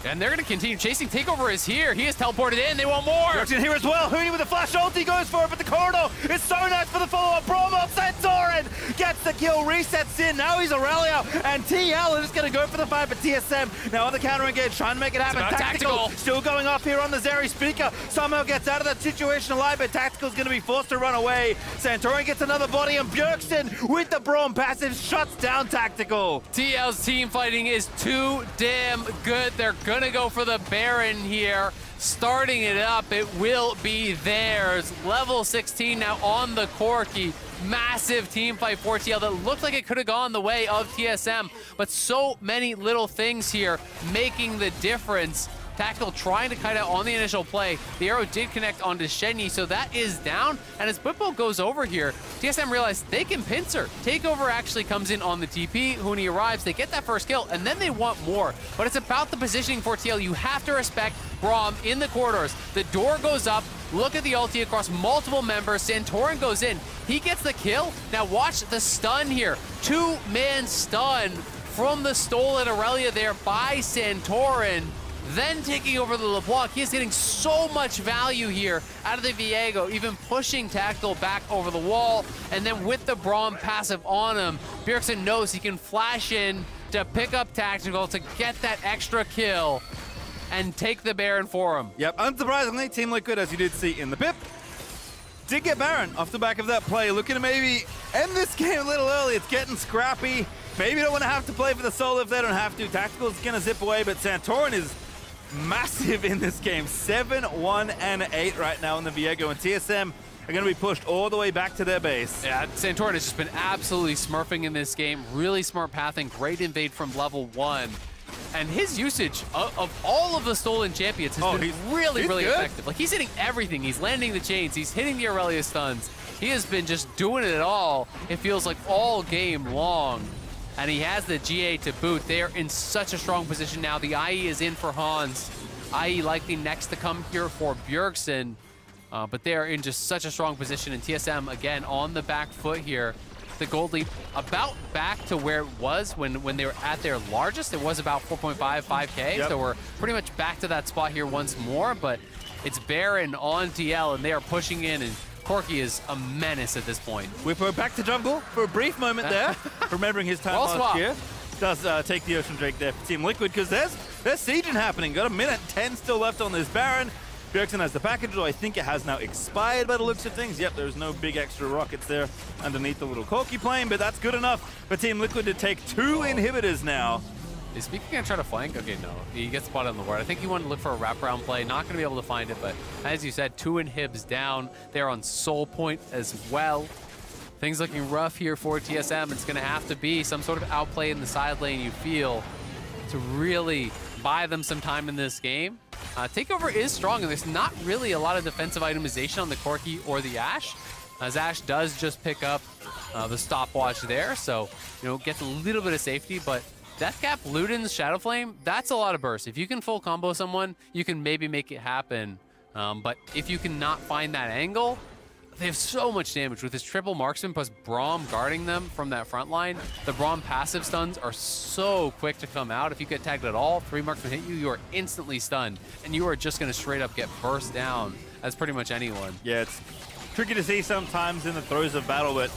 Speaker 8: And they're going to continue chasing. Takeover is here. He is teleported in. They want more.
Speaker 9: Bjergsen here as well. Huni with a flash ulti goes for it, but the corridor is so nice for the follow-up. Braum Santorin gets the kill, resets in. Now he's Irelia, and TL is just going to go for the fight, but TSM now on the counter engage, trying to make it happen. Tactical still going off here on the Zeri. Spica somehow gets out of that situation alive, but Tactical's going to be forced to run away. Santorin gets another body, and Bjergsen with the Braum passive shuts down Tactical.
Speaker 8: TL's team fighting is too damn good. They're going to go for the Baron here. Starting it up, it will be theirs. Level 16 now on the Corki. Massive team fight for TL that looked like it could have gone the way of TSM, but so many little things here making the difference. Tactical trying to kite out on the initial play. The arrow did connect onto Shenyi, so that is down. And as Bwipo goes over here, TSM realized they can pincer. Takeover actually comes in on the TP. Huni arrives, they get that first kill, and then they want more. But it's about the positioning for TL. You have to respect Braum in the corridors. The door goes up. Look at the ulti across multiple members. Santorin goes in. He gets the kill. Now watch the stun here. Two-man stun from the stolen Irelia there by Santorin. Then taking over the LeBlanc. He is getting so much value here out of the Viego, even pushing Tactical back over the wall. And then with the Braum passive on him, Bjergsen knows he can flash in to pick up Tactical to get that extra kill and take the Baron for him.
Speaker 9: Yep, unsurprisingly, Team Liquid, as you did see in the pip, did get Baron off the back of that play. Looking to maybe end this game a little early. It's getting scrappy. Maybe don't want to have to play for the solo if they don't have to. Tactical's going to zip away, but Santorin is massive in this game. 7-1-8 right now in the Viego, and TSM are going to be pushed all the way back to their base.
Speaker 8: Yeah, Santorin has just been absolutely smurfing in this game. Really smart pathing, great invade from level 1. And his usage of all of the stolen champions has been really effective. Like, he's hitting everything. He's landing the chains. He's hitting the Irelia stuns. He has been just doing it all, it feels like, all game long. And he has the GA to boot. They are in such a strong position now. The IE is in for Hans. IE likely next to come here for Bjergsen. But they are in just such a strong position. And TSM, again, on the back foot here. The gold lead about back to where it was when they were at their largest. It was about 5K. Yep. So we're pretty much back to that spot here once more. But it's Baron on TL, and they are pushing in, and Corki is a menace at this point.
Speaker 9: Bwipo back to jungle for a brief moment there, remembering his time last year. Does take the Ocean Drake there for Team Liquid, because there's sieging happening. Got a minute 10 still left on this Baron. Bjergsen has the package, though I think it has now expired by the looks of things. Yep, there's no big extra rockets there underneath the little Corki plane, but that's good enough for Team Liquid to take 2 inhibitors now.
Speaker 8: Is Spica going to try to flank? Okay, no. He gets spotted on the ward. I think he wanted to look for a wraparound play. Not going to be able to find it, but as you said, 2 inhibs down. They're on soul point as well. Things looking rough here for TSM. It's going to have to be some sort of outplay in the side lane, you feel, to really buy them some time in this game. Takeover is strong, and there's not really a lot of defensive itemization on the Corki or the Ashe, as Ashe does just pick up the stopwatch there, so, you know, gets a little bit of safety, but Deathcap, Luden's Shadow Flame, that's a lot of burst. If you can full combo someone, you can maybe make it happen, but if you cannot find that angle, they have so much damage with his triple marksman plus Braum guarding them from that front line. The Braum passive stuns are so quick to come out. If you get tagged at all, 3 marksmen hit you, you are instantly stunned. And you are just going to straight up get burst down as pretty much anyone.
Speaker 9: Yeah, it's tricky to see sometimes in the throes of battle, but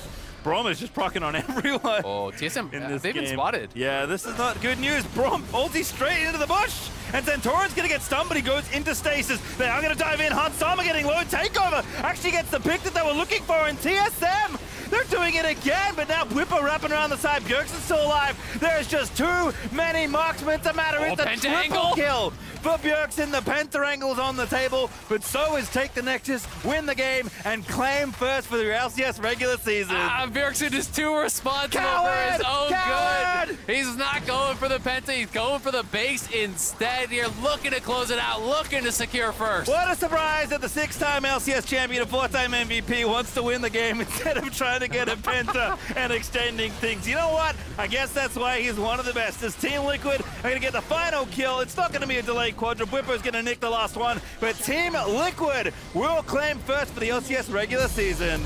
Speaker 9: Braum is just proccing on everyone.
Speaker 8: Oh, TSM, they've been spotted.
Speaker 9: Yeah, this is not good news. Braum ulti straight into the bush. And Santorin's going to get stunned, but he goes into stasis. They are going to dive in. Hansama getting low. Takeover actually gets the pick that they were looking for. And TSM, they're doing it again, but now Bwipo wrapping around the side. Bjergsen's still alive. There's just too many marksmen to matter. It's a triple kill for Bjergsen. The Penta angle's on the table, but so is Take the Nexus, win the game, and claim first for the LCS regular season.
Speaker 8: Bjergsen is too responsible for his own good. He's not going for the Penta. He's going for the base instead. Here, looking to close it out, looking to secure first.
Speaker 9: What a surprise that the 6-time LCS champion and 4-time MVP wants to win the game instead of trying to get a Penta and extending things. You know what? I guess that's why he's one of the best. As Team Liquid are going to get the final kill. It's not going to be a delayed quadra. Bwipo's going to nick the last one, but Team Liquid will claim first for the LCS regular season.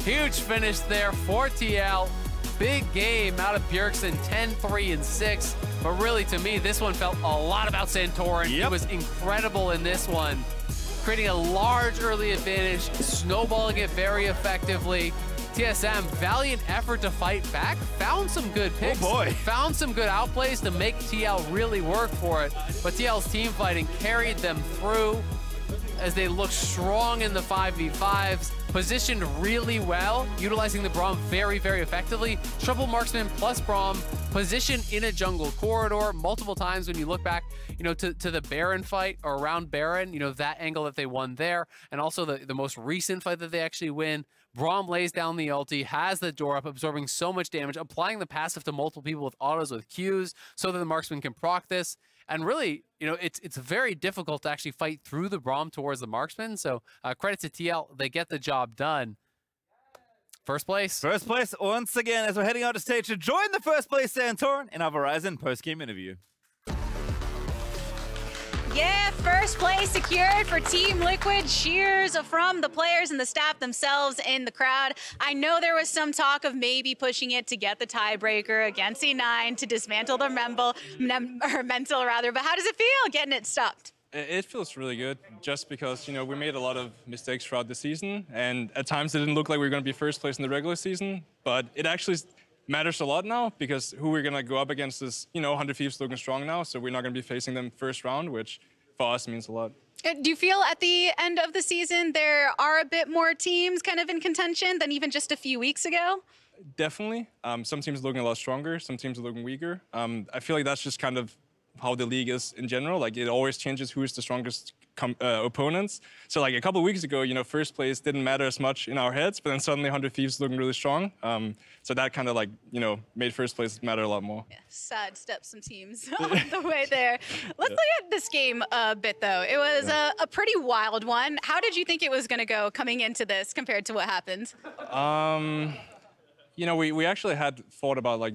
Speaker 8: Huge finish there for TL. Big game out of Bjergsen, 10-3-6. But really, to me, this one felt a lot about Santorin. He was incredible in this one, creating a large early advantage, snowballing it very effectively. TSM, valiant effort to fight back, found some good picks, found some good outplays to make TL really work for it. But TL's team fighting carried them through as they look strong in the 5v5s, positioned really well, utilizing the Braum very, very effectively. Triple marksman plus Braum, positioned in a jungle corridor multiple times. When you look back, you know, to the Baron fight or around Baron, you know, that angle that they won there, and also the most recent fight that they actually win. Braum lays down the ulti, has the door up, absorbing so much damage, applying the passive to multiple people with autos, with Qs, so that the marksman can proc this. And really, you know, it's very difficult to actually fight through the Braum towards the marksman. So credit to TL, they get the job done. First place.
Speaker 9: First place once again as we're heading out to stage to join the first place Santorin in our Verizon post-game interview.
Speaker 11: Yeah, first place secured for Team Liquid. Cheers from the players and the staff themselves in the crowd. I know there was some talk of maybe pushing it to get the tiebreaker against E9 to dismantle their mental, but how does it feel getting it stopped?
Speaker 6: It feels really good, just because, you know, we made a lot of mistakes throughout the season, and at times it didn't look like we were going to be first place in the regular season, but it actually matters a lot now, because who we're going to go up against is, you know, 100 Thieves looking strong now, so we're not going to be facing them first round, which for us means a lot.
Speaker 11: Do you feel at the end of the season there are a bit more teams kind of in contention than even just a few weeks ago?
Speaker 6: Definitely. Some teams are looking a lot stronger, some teams are looking weaker. I feel like that's just kind of how the league is in general. Like, it always changes who is the strongest opponents. So like a couple of weeks ago, you know, first place didn't matter as much in our heads, but then suddenly 100 Thieves looking really strong. So that kind of like, you know, made first place matter a lot more.
Speaker 11: Yeah, sidestep some teams on the way there. Let's look at this game a bit though. It was a pretty wild one. How did you think it was going to go coming into this compared to what happened?
Speaker 6: You know, we actually had thought about like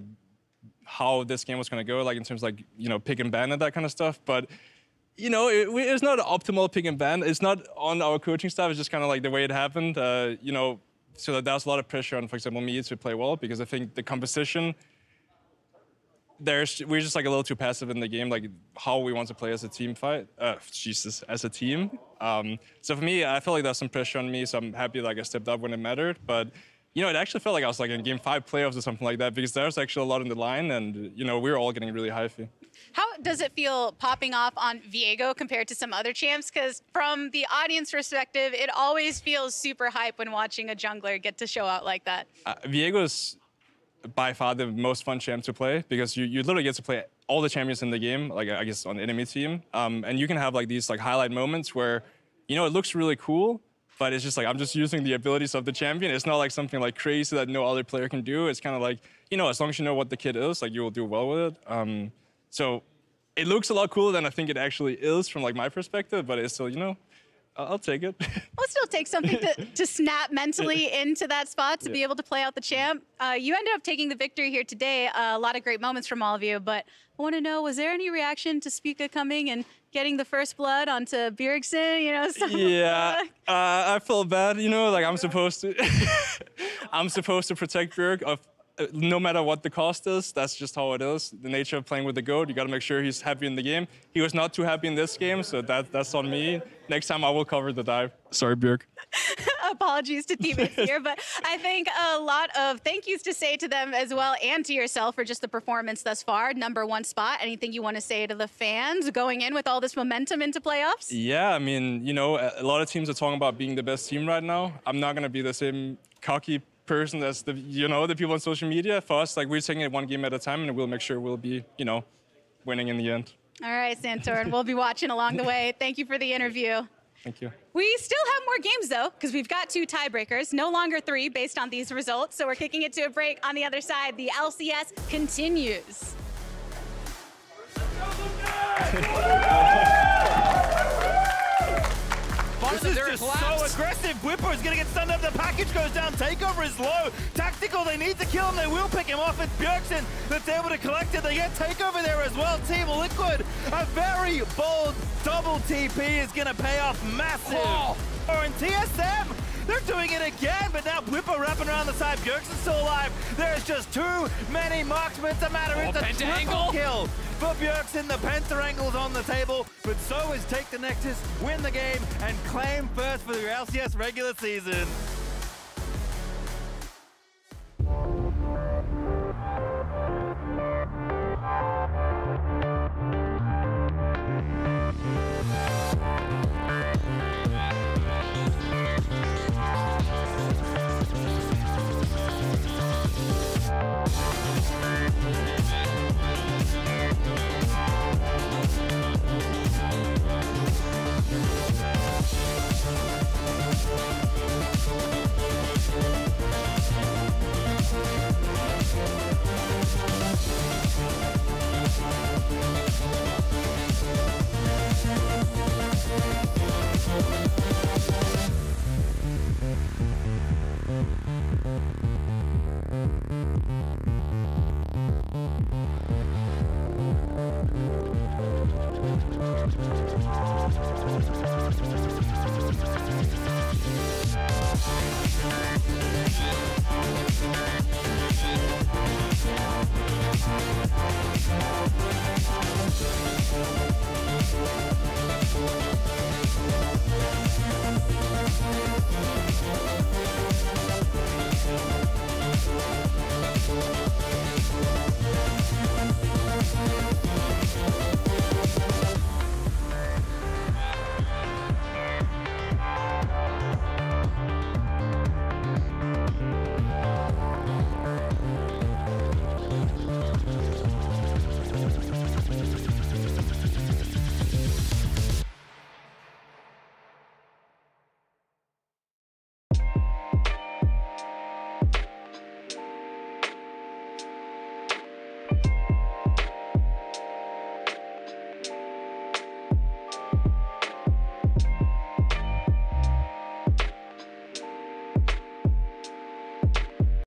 Speaker 6: how this game was going to go, like in terms of like, you know, pick and ban and that kind of stuff. But, you know, it's not an optimal pick and ban. It's not on our coaching staff. It's just kind of like the way it happened, you know, so that there was a lot of pressure on, for example, me to play well, because I think the composition, we're just like a little too passive in the game, like how we want to play as a team fight. As a team. So for me, I felt like there's some pressure on me, so I'm happy like I stepped up when it mattered. But you know, it actually felt like I was like in Game 5 playoffs or something like that, because there was actually a lot on the line, and you know, we were all getting really hypey.
Speaker 11: How does it feel popping off on Viego compared to some other champs? Because from the audience perspective, it always feels super hype when watching a jungler get to show out like that.
Speaker 6: Viego is by far the most fun champ to play, because you literally get to play all the champions in the game, like I guess on the enemy team, and you can have like these like highlight moments where, you know, it looks really cool, but it's just like, I'm just using the abilities of the champion. It's not like something like crazy that no other player can do. It's kind of like, you know, as long as you know what the kid is, like you will do well with it. So it looks a lot cooler than I think it actually is from like my perspective, but it's still, you know, I'll take it.
Speaker 11: Well, still take something to snap mentally into that spot to be able to play out the champ. You ended up taking the victory here today. A lot of great moments from all of you, but I want to know, was there any reaction to Spica coming and getting the first blood onto Bjergsen, you know?
Speaker 6: Yeah, I feel bad, you know, like I'm supposed to protect Bjerg no matter what the cost is. That's just how it is. The nature of playing with the GOAT, you got to make sure he's happy in the game. He was not too happy in this game, so that's on me. Next time I will cover the dive. Sorry, Bjerg.
Speaker 11: Apologies to teammates here, but I think a lot of thank yous to say to them as well, and to yourself for just the performance thus far. #1 spot. Anything you want to say to the fans going in with all this momentum into playoffs?
Speaker 6: Yeah, I mean, you know, a lot of teams are talking about being the best team right now. I'm not going to be the same cocky person as the, you know, the people on social media. For us, like, we're taking it one game at a time, and we'll make sure we'll be, you know, winning in the end.
Speaker 11: All right, Santorin, we'll be watching along the way. Thank you for the interview.
Speaker 6: Thank you.
Speaker 11: We still have more games, though, because we've got 2 tiebreakers, no longer 3 based on these results. So we're kicking it to a break. On the other side, the LCS continues.
Speaker 9: This is just so aggressive. Bwipo is going to get stunned up. The package goes down. Takeover is low. Tactical, they need to kill him. They will pick him off. It's Bjergsen that's able to collect it. They get Takeover there as well. Team Liquid, a very bold double TP is going to pay off massive. Or in TSM, they're doing it again, but now Bwipo wrapping around the side. Bjergsen's still alive. There's just too many marksmen to matter. It's a triple kill for Bjergsen. The Penta angle's on the table, but so is Take the Nexus, win the game, and claim first for the LCS regular season.